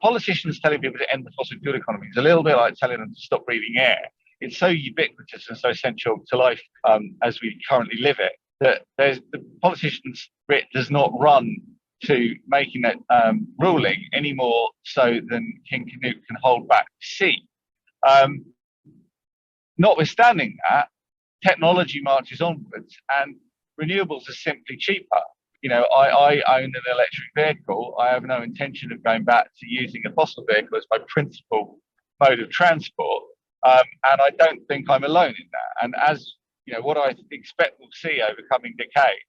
Politicians telling people to end the fossil fuel economy is a little bit like telling them to stop breathing air. It's so ubiquitous and so essential to life as we currently live it, that the politicians' writ does not run to making that ruling any more so than King Canute can hold back the sea. Notwithstanding that, technology marches onwards, and renewables are simply cheaper. I own an electric vehicle. I have no intention of going back to using a fossil vehicle as my principal mode of transport. And I don't think I'm alone in that. And as what I expect we'll see over coming decades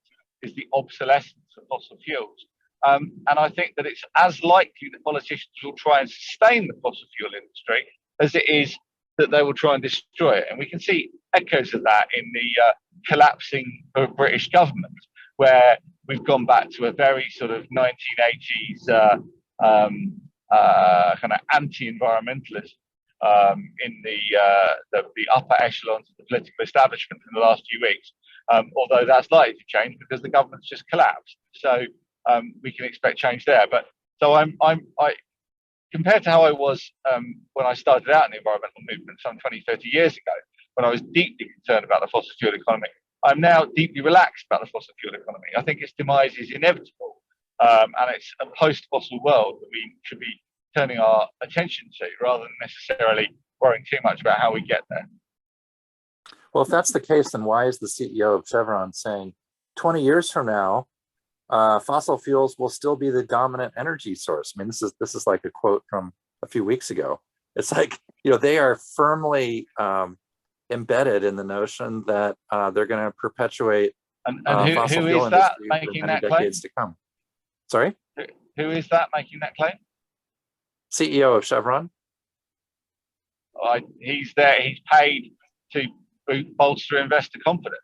is the obsolescence of fossil fuels. And I think that it's as likely that politicians will try and sustain the fossil fuel industry as it is that they will try and destroy it. And we can see echoes of that in the collapsing of British government, where we've gone back to a very sort of 1980s kind of anti-environmentalism in the upper echelons of the political establishment in the last few weeks. Although that's likely to change because the government's just collapsed. So we can expect change there. But so I compared to how I was when I started out in the environmental movement some 20, 30 years ago, when I was deeply concerned about the fossil fuel economy, I'm now deeply relaxed about the fossil fuel economy. I think its demise is inevitable, and it's a post-fossil world that we should be turning our attention to, rather than necessarily worrying too much about how we get there. Well, if that's the case, then why is the CEO of Chevron saying 20 years from now, fossil fuels will still be the dominant energy source? I mean, this is like a quote from a few weeks ago. It's like, they are firmly embedded in the notion that they're going to perpetuate fossil fuel industry for many decades to come. Sorry? Who is that making that claim? CEO of Chevron. He's there. He's paid to bolster investor confidence.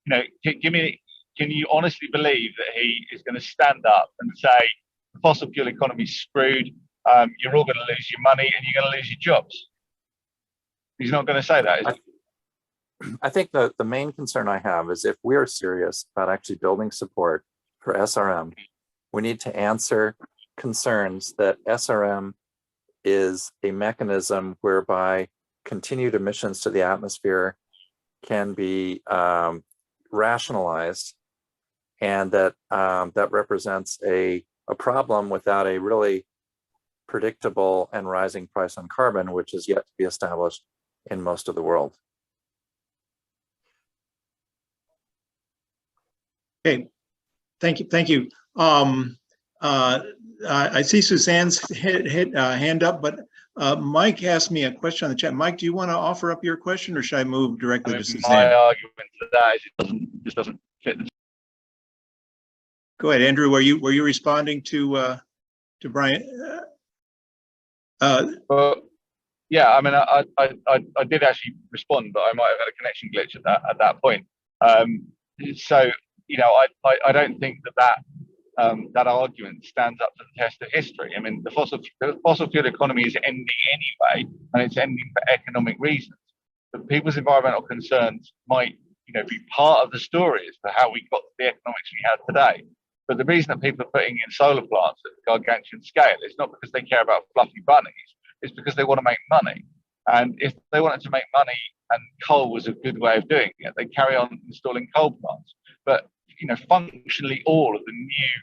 Can you honestly believe that he is going to stand up and say the fossil fuel economy is screwed? You're all going to lose your money and you're going to lose your jobs. He's not going to say that, is he? I think the main concern I have is if we are serious about actually building support for SRM, we need to answer concerns that SRM is a mechanism whereby continued emissions to the atmosphere can be rationalized, and that that represents a problem without a really predictable and rising price on carbon, which is yet to be established in most of the world. Okay, thank you. I see Suzanne's hand up, but Mike asked me a question on the chat. Mike, do you want to offer up your question, or should I move directly to Suzanne? My argument to that is it just doesn't fit. Go ahead, Andrew. Were you responding to Brian? Well, yeah, I mean, I did actually respond, but I might have had a connection glitch at that point. So I don't think that that argument stands up to the test of history. I mean, the fossil fuel economy is ending anyway, and it's ending for economic reasons. But people's environmental concerns might, be part of the story as to how we got to the economics we have today. But the reason that people are putting in solar plants at gargantuan scale is not because they care about fluffy bunnies. It's because they want to make money. And if they wanted to make money and coal was a good way of doing it, they carry on installing coal plants. But functionally all of the new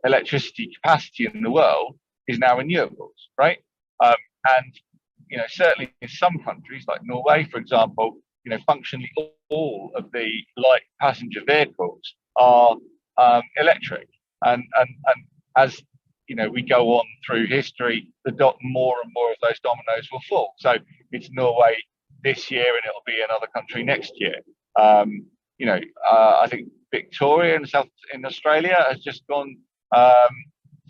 electricity capacity in the world is now renewables, right? And certainly in some countries like Norway, for example, functionally all of the light passenger vehicles are electric. And as we go on through history, more and more of those dominoes will fall. So it's Norway this year, and it'll be another country next year. I think Victoria in Australia has just gone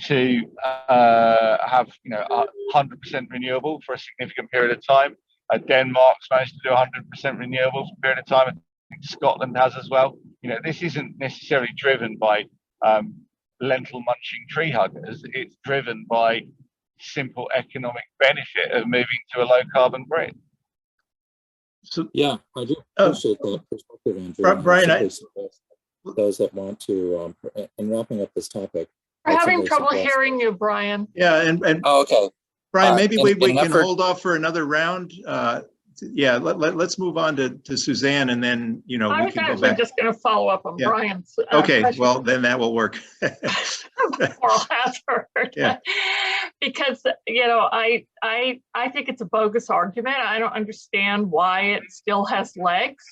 to have 100% renewable for a significant period of time. Denmark's managed to do 100% renewable for a period of time. I think Scotland has as well. This isn't necessarily driven by lentil munching tree huggers. It's driven by simple economic benefit of moving to a low carbon grid. So yeah, I do appreciate that perspective, Andrew. Brian, those that want to, in wrapping up this topic. We're having trouble hearing you, Brian. Yeah, and oh, okay. Brian, maybe we can hold off for another round. Yeah, let's move on to Suzanne, and then we can go back. I was actually just going to follow up on Brian's. Okay, question. well then that will work. Moral hazard. Yeah. Because I think it's a bogus argument. I don't understand why it still has legs.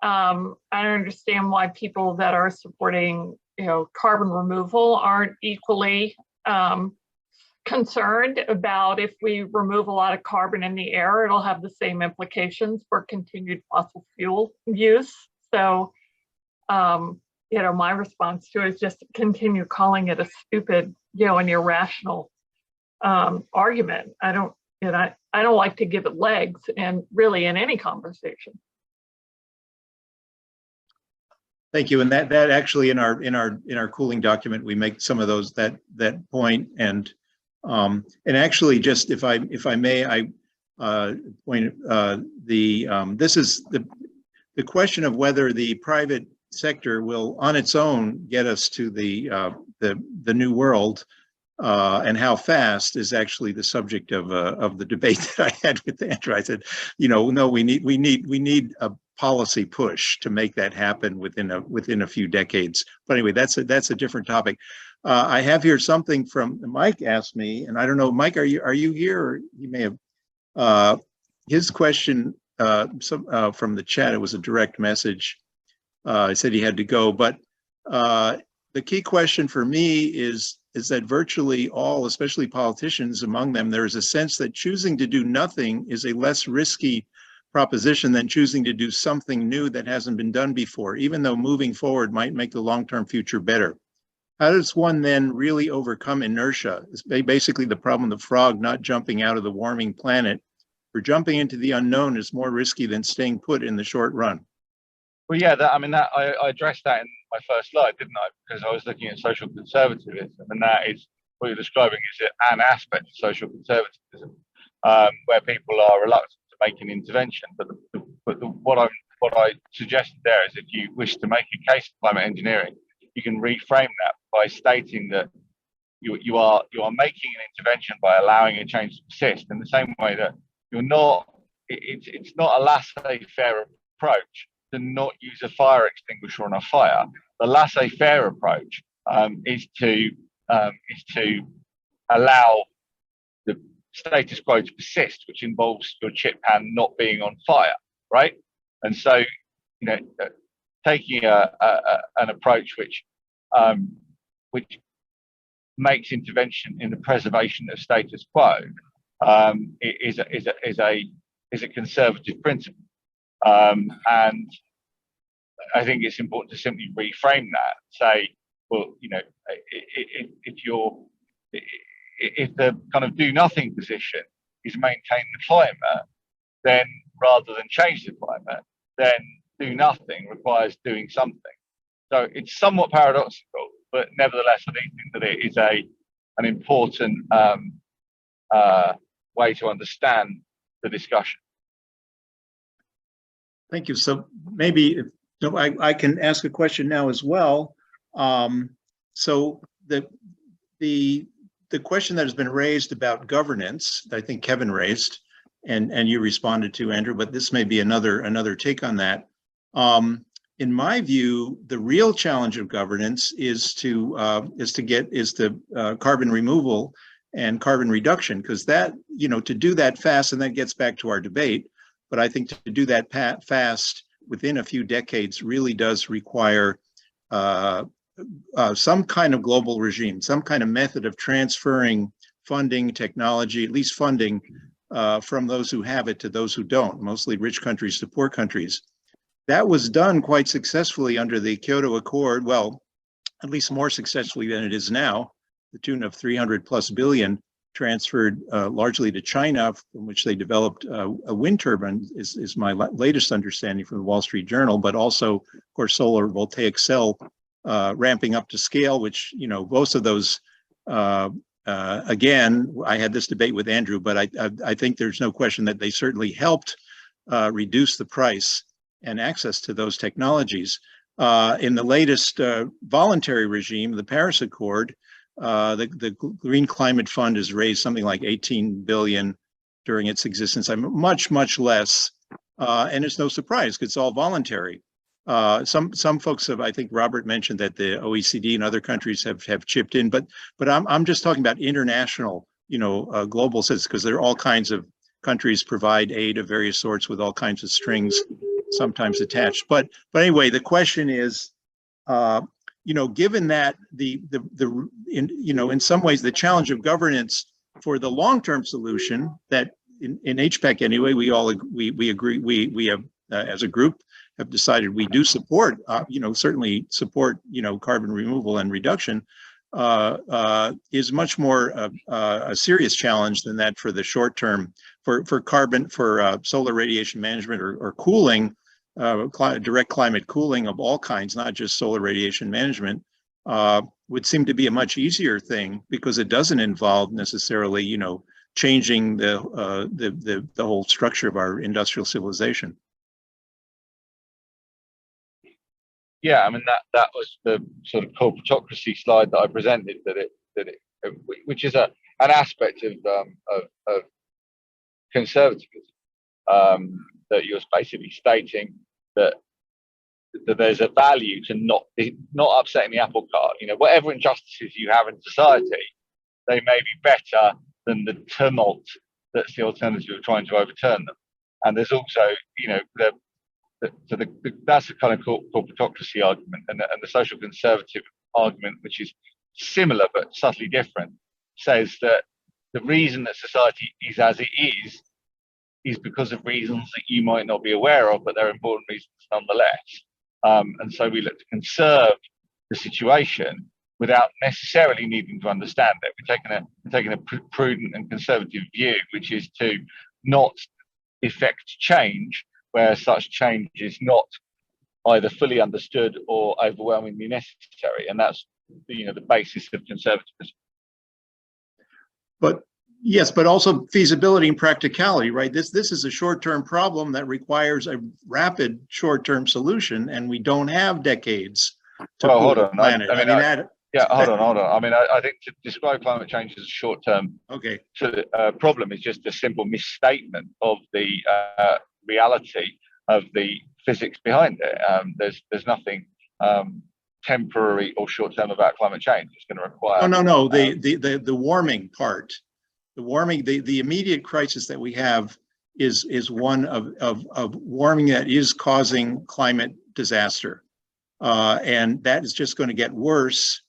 I don't understand why people that are supporting carbon removal aren't equally concerned about if we remove a lot of carbon in the air, it'll have the same implications for continued fossil fuel use. So, my response to it is just continue calling it a stupid, an irrational argument. I don't like to give it legs, and really in any conversation. Thank you. And that actually in our cooling document, we make some of those that point, and actually, just if I may, I point this is the question of whether the private sector will on its own get us to the new world, and how fast is actually the subject of the debate that I had with Andrew. I said, no, we need a policy push to make that happen within a few decades. But anyway, that's a different topic. I have here something from Mike asked me, and I don't know, Mike, are you here? Or you may have his question from the chat. It was a direct message. I said he had to go, but the key question for me is that virtually all, especially politicians among them, there is a sense that choosing to do nothing is a less risky proposition than choosing to do something new that hasn't been done before, even though moving forward might make the long-term future better. How does one then really overcome inertia? It's basically the problem of the frog not jumping out of the warming planet. For jumping into the unknown is more risky than staying put in the short run. Well, yeah, I addressed that in my first slide, didn't I? Because I was looking at social conservatism, and that is what you're describing is an aspect of social conservatism, where people are reluctant to make an intervention. But what I suggested there is, if you wish to make a case for climate engineering, you can reframe that by stating that you are making an intervention by allowing a change to persist, in the same way that it's not a laissez-faire approach to not use a fire extinguisher on a fire. The laissez-faire approach is to allow the status quo to persist, which involves your chip pan not being on fire, right? And so, taking an approach which makes intervention in the preservation of status quo is a conservative principle, and I think it's important to simply reframe that. Say, well, if the kind of do nothing position is maintain the climate, then rather than change the climate, then do nothing requires doing something. So it's somewhat paradoxical, but nevertheless, I think that it is an important way to understand the discussion. Thank you. So maybe I can ask a question now as well. So the question that has been raised about governance, that I think Kevin raised, and you responded to, Andrew, but this may be another take on that. In my view, the real challenge of governance is the carbon removal and carbon reduction, because that, to do that fast, and that gets back to our debate, but I think to do that fast within a few decades really does require some kind of global regime, some kind of method of transferring funding, technology, at least funding, from those who have it to those who don't, mostly rich countries to poor countries. That was done quite successfully under the Kyoto Accord, well, at least more successfully than it is now, the tune of 300+ billion transferred largely to China, from which they developed a wind turbine, is my latest understanding from the Wall Street Journal, but also, of course, solar voltaic cell ramping up to scale, which, most of those, again, I had this debate with Andrew, but I think there's no question that they certainly helped reduce the price and access to those technologies. In the latest voluntary regime, the Paris Accord, the Green Climate Fund has raised something like 18 billion during its existence. Much less, and it's no surprise because it's all voluntary. Some folks have, I think Robert mentioned that the OECD and other countries have chipped in, but I'm just talking about international, global citizens, because there are all kinds of countries provide aid of various sorts with all kinds of strings sometimes attached. But anyway, the question is, given that in some ways the challenge of governance for the long-term solution that in HPEC anyway, we agree, we have as a group have decided we do support, certainly support, carbon removal and reduction, is much more a serious challenge than that for the short term. For solar radiation management or cooling, direct climate cooling of all kinds, not just solar radiation management, would seem to be a much easier thing because it doesn't involve necessarily, changing the whole structure of our industrial civilization. Yeah, I mean that was the sort of corporatocracy slide that I presented. Which is an aspect of conservatism, that you're basically stating that there's a value to not upsetting the apple cart. Whatever injustices you have in society, they may be better than the tumult that's the alternative of trying to overturn them. And there's also, that's the kind of corporatocracy argument, and the social conservative argument, which is similar but subtly different, says that the reason that society is as it is because of reasons that you might not be aware of, but they're important reasons nonetheless. And so we look to conserve the situation without necessarily needing to understand it. We're taking a prudent and conservative view, which is to not effect change where such change is not either fully understood or overwhelmingly necessary. And that's the basis of conservatism. But yes, but also feasibility and practicality, right? This is a short-term problem that requires a rapid short-term solution, and we don't have decades to cool the planet. Hold on. I mean, I think to describe climate change as a short-term problem is just a simple misstatement of the reality of the physics behind it. There's nothing temporary or short-term about climate change. It's going to require the warming part. The immediate crisis that we have is one of warming that is causing climate disaster, and that is just going to get worse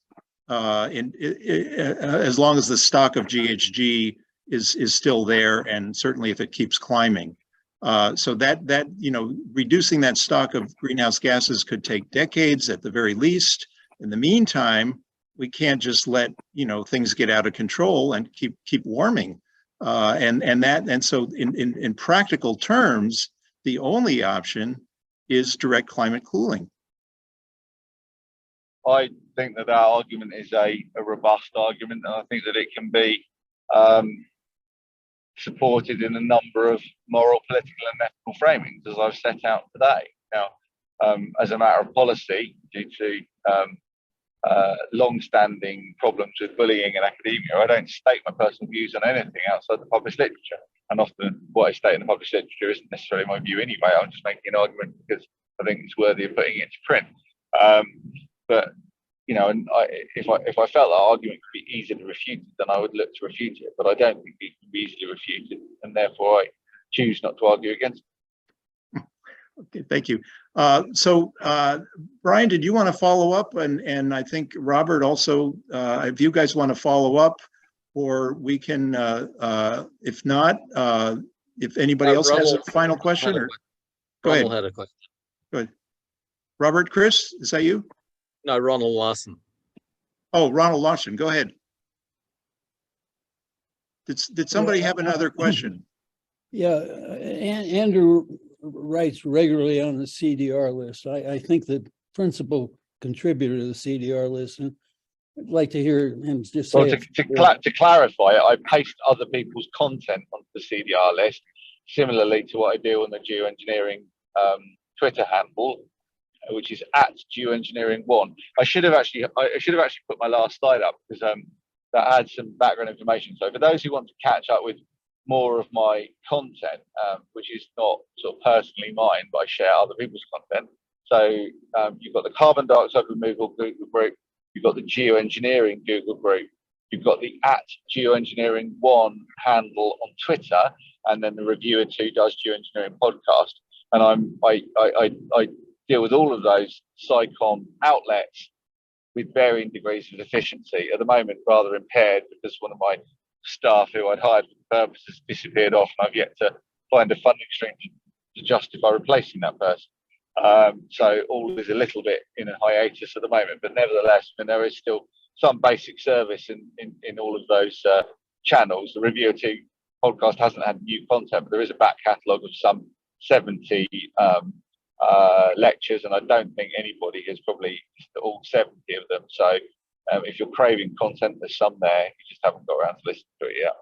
as long as the stock of GHG is still there, and certainly if it keeps climbing. So that reducing that stock of greenhouse gases could take decades at the very least. In the meantime, we can't just let things get out of control and keep warming. So in practical terms, the only option is direct climate cooling. I think that our argument is a robust argument, and I think that it can be supported in a number of moral, political, and ethical framings, as I've set out today. Now, as a matter of policy, due to long-standing problems with bullying in academia, I don't state my personal views on anything outside the published literature. And often what I state in the published literature isn't necessarily my view anyway. I'm just making an argument because I think it's worthy of putting it to print. But you know, and if I felt that argument could be easily refuted, then I would look to refute it. But I don't think it can be easily refuted, and therefore I choose not to argue against it. Okay, thank you. Brian, did you want to follow up? And I think Robert also, if you guys want to follow up, or we can, if not, if anybody else has a final question, or go ahead. Ronald had a question. Go ahead. Robert, Chris, is that you? No, Ronald Larson. Oh, Ronald Larson, go ahead. Did somebody have another question? Yeah, Andrew writes regularly on the CDR list. I think the principal contributor to the CDR list, and I'd like to hear him just say. Well, to clarify, I paste other people's content onto the CDR list, similarly to what I do on the Geoengineering Twitter handle, which is @Geoengineering1. I should have actually put my last slide up because that adds some background information. So for those who want to catch up with more of my content, which is not sort of personally mine, but I share other people's content. So you've got the carbon dioxide removal Google group, you've got the Geoengineering Google group, you've got the @Geoengineering1 handle on Twitter, and then the Reviewer 2 Does Geoengineering podcast. And I deal with all of those SciComm outlets with varying degrees of efficiency. At the moment, rather impaired because one of my staff who I'd hired for the purpose has disappeared off, and I've yet to find a funding stream to justify replacing that person. So all is a little bit in a hiatus at the moment, but nevertheless, I mean, there is still some basic service in all of those channels. The Reviewer 2 podcast hasn't had new content, but there is a back catalogue of some 70 lectures, and I don't think anybody has probably all 70 of them. So if you're craving content, there's some there. You just haven't got around to listening to it yet.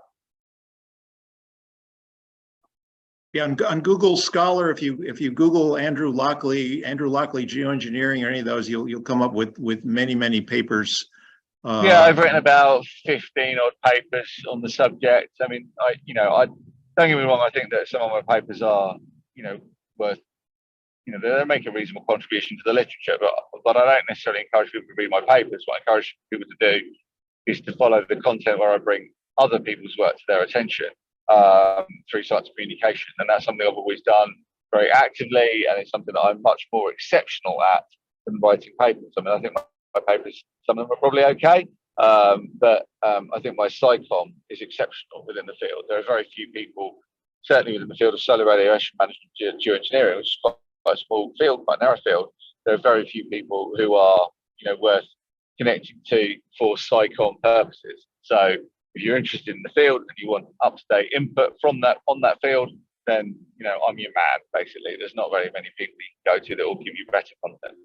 Yeah, on Google Scholar, if you Google Andrew Lockley Geoengineering or any of those, you'll come up with many papers. Yeah, I've written about 15 odd papers on the subject. I mean, I don't get me wrong. I think that some of my papers are, worth, they make a reasonable contribution to the literature, but I don't necessarily encourage people to read my papers. What I encourage people to do is to follow the content where I bring other people's work to their attention through science communication, and that's something I've always done very actively, and it's something that I'm much more exceptional at than writing papers. I mean, I think my papers, some of them are probably okay, but I think my SciComm is exceptional within the field. There are very few people, certainly within the field of solar radiation management geoengineering, which is quite a small field, quite a narrow field. There are very few people who are, worth connecting to for SciComm purposes. So if you're interested in the field and you want up-to-date input from that on that field, then I'm your man. Basically, there's not very many people you can go to that will give you better content.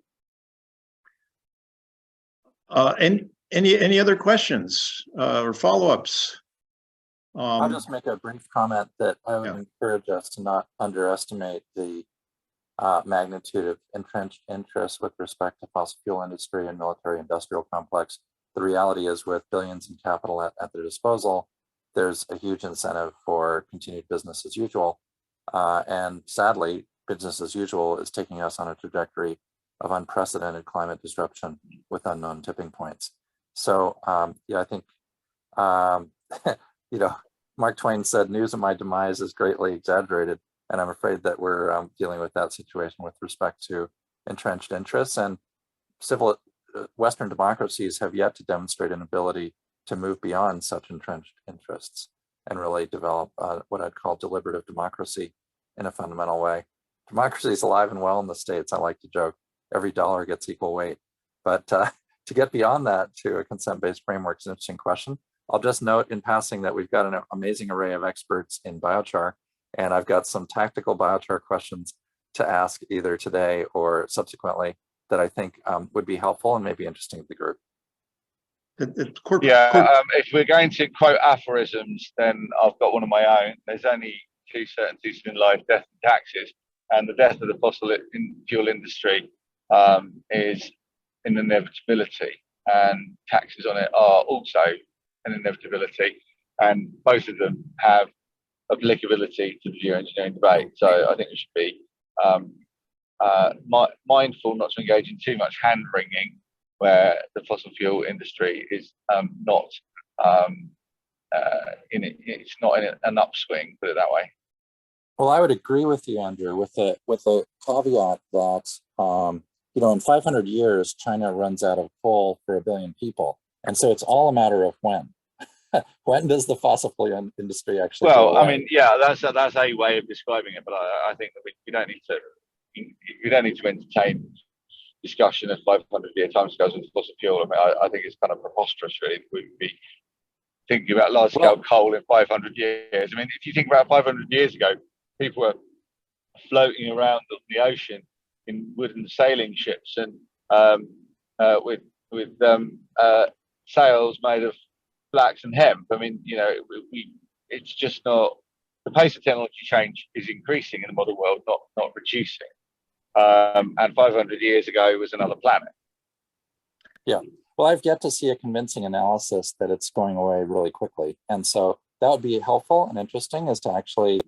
And any other questions or follow-ups? I'll just make a brief comment that I would encourage us to not underestimate the magnitude of entrenched interest with respect to fossil fuel industry and military industrial complex. The reality is, with billions in capital at their disposal, there's a huge incentive for continued business as usual. And sadly, business as usual is taking us on a trajectory of unprecedented climate disruption with unknown tipping points. So, I think, Mark Twain said, "News of my demise is greatly exaggerated." And I'm afraid that we're dealing with that situation with respect to entrenched interests, and Western democracies have yet to demonstrate an ability to move beyond such entrenched interests and really develop what I'd call deliberative democracy in a fundamental way. Democracy is alive and well in the States. I like to joke, every dollar gets equal weight. But to get beyond that to a consent-based framework is an interesting question. I'll just note in passing that we've got an amazing array of experts in biochar, and I've got some tactical biochar questions to ask either today or subsequently that I think would be helpful and maybe interesting to the group. If we're going to quote aphorisms, then I've got one of my own. There's only two certainties in life: death and taxes. And the death of the fossil fuel industry is an inevitability, and taxes on it are also an inevitability. And both of them have applicability to the geoengineering debate. So I think we should be mindful not to engage in too much hand wringing where the fossil fuel industry is not it's not in an upswing, put it that way. Well, I would agree with you, Andrew, with the caveat that in 500 years China runs out of coal for 1 billion people, and so it's all a matter of when. When does the fossil fuel industry actually? Well, I mean, yeah, that's a way of describing it, but I think that we don't need to entertain discussion of 500-year timescales with fossil fuel. I mean, I think it's kind of preposterous, really. We'd be thinking about large-scale coal in 500 years. I mean, if you think about 500 years ago, people were floating around the ocean in wooden sailing ships and with sails made of flax and hemp. I mean, it's just not, the pace of technology change is increasing in the modern world, not reducing. And 500 years ago was another planet. Yeah. Well, I've yet to see a convincing analysis that it's going away really quickly. And so that would be helpful and interesting, is to actually,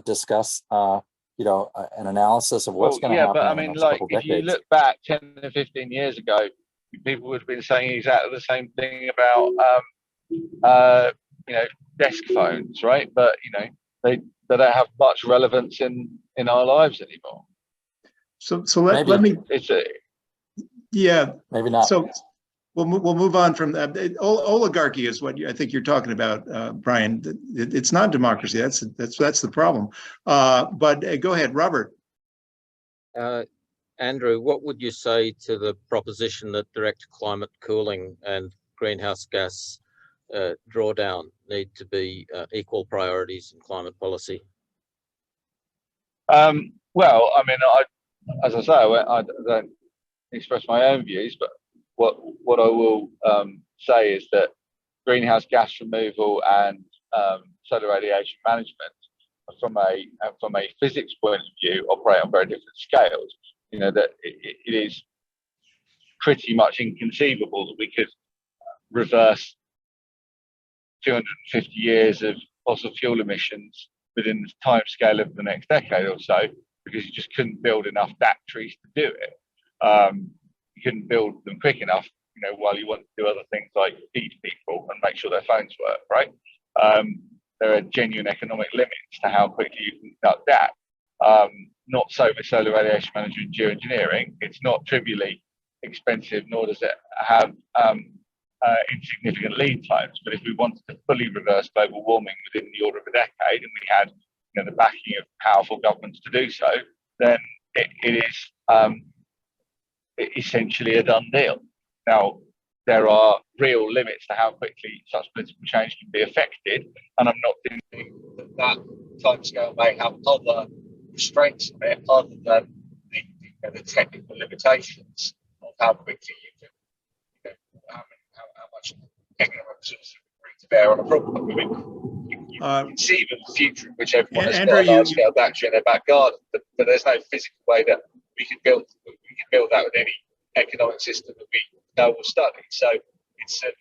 discuss, an analysis of what's going to happen. Yeah, but I mean, like, if you look back 10 or 15 years ago, people would have been saying exactly the same thing about, desk phones, right? But, they don't have much relevance in our lives anymore. So let me. Maybe not. So we'll move on from that. Oligarchy is what I think you're talking about, Brian. It's not democracy. That's the problem. But go ahead, Robert. Andrew, what would you say to the proposition that direct climate cooling and greenhouse gas drawdown need to be equal priorities in climate policy? Well, I mean, as I say, I don't express my own views, but what I will say is that greenhouse gas removal and solar radiation management, from a physics point of view, operate on very different scales. That it is pretty much inconceivable that we could reverse 250 years of fossil fuel emissions within the time scale of the next decade or so, because you just couldn't build enough batteries to do it. You couldn't build them quick enough, while you want to do other things like feed people and make sure their phones work, right? There are genuine economic limits to how quickly you can conduct that. Not so with solar radiation management and geoengineering. It's not trivially expensive, nor does it have insignificant lead times. But if we wanted to fully reverse global warming within the order of a decade, and we had the backing of powerful governments to do so, then it is essentially a done deal. Now, there are real limits to how quickly such political change can be affected, and I'm not thinking that timescale may have other restraints on it other than the technical limitations of how quickly you can, how much economic resources bring to bear on a problem. I mean, you can conceive of the future in which everyone has got a large-scale battery in their back garden, but there's no physical way that we can build that with any economic system that we know or study. So it's a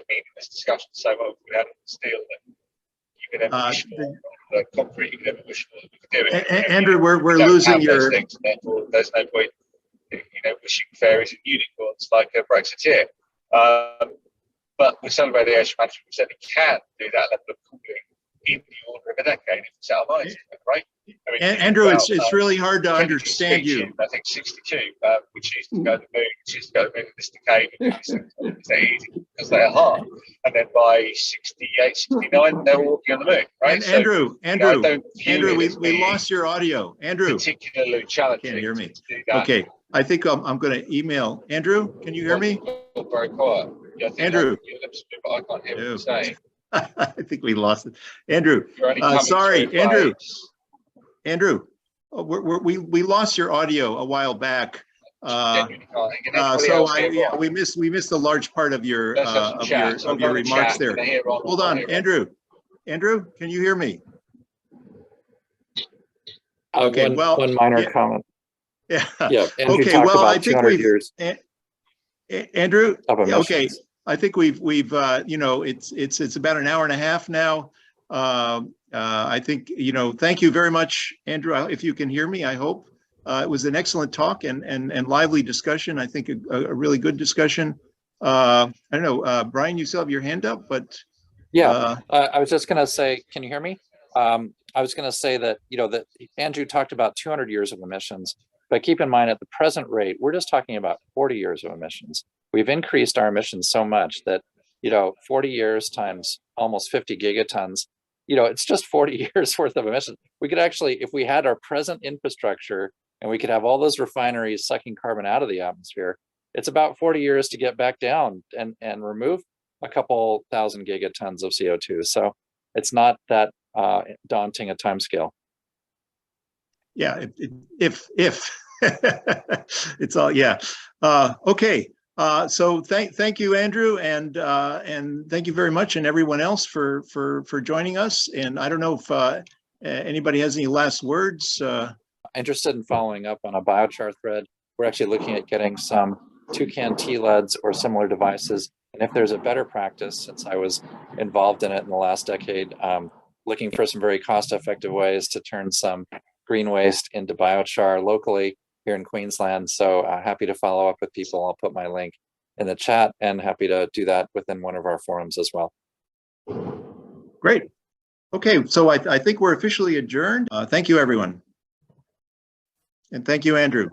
meaningless discussion. So if we had steel that you could ever wish for, concrete you could ever wish for, that we could do it. Andrew, we're losing your. Things, and therefore, there's no point, wishing fairies and unicorns like a Brexiteer. But with solar radiation management, we certainly can do that level of cooling in the order of a decade if it's our money, right? I mean, Andrew, it's really hard to understand you. I think 62, which is to go to the moon, which is to go to the moon in this decade, it's easy because they are hard. And then by 68, 69, they're walking on the moon, right? Andrew, Andrew, we lost your audio. Andrew, particularly challenging. Can't hear me. Okay, I think I'm going to email Andrew. Can you hear me? Very quiet. Yeah, Andrew, but I can't hear what you're saying. I think we lost it. Andrew, sorry, Andrew. We lost your audio a while back. Yeah, we missed a large part of your remarks there. Hold on, Andrew. Andrew, can you hear me? Okay, one minor comment. Yeah. Yeah, Andrew Okay, talked well, about I think 200 years Andrew, of emissions. okay, I think we've it's about an hour and a half now. I think, thank you very much, Andrew. If you can hear me, I hope. It was an excellent talk and lively discussion. I think a really good discussion. I don't know, Brian, you still have your hand up, but I was just going to say, can you hear me? I was going to say that, that Andrew talked about 200 years of emissions, but keep in mind at the present rate, we're just talking about 40 years of emissions. We've increased our emissions so much that, 40 years times almost 50 gigatons, it's just 40 years worth of emissions. We could actually, if we had our present infrastructure and we could have all those refineries sucking carbon out of the atmosphere, it's about 40 years to get back down and remove a couple thousand gigatons of CO2. So it's not that daunting a timescale. Yeah, if it's all, yeah. Okay. So thank you, Andrew, and thank you very much, and everyone else for joining us. And I don't know if anybody has any last words. Interested in following up on a biochar thread. We're actually looking at getting some toucan TLEDs or similar devices. And if there's a better practice, since I was involved in it in the last decade, looking for some very cost-effective ways to turn some green waste into biochar locally here in Queensland. So happy to follow up with people. I'll put my link in the chat and happy to do that within one of our forums as well. Great. Okay, so I think we're officially adjourned. Thank you, everyone. And thank you, Andrew.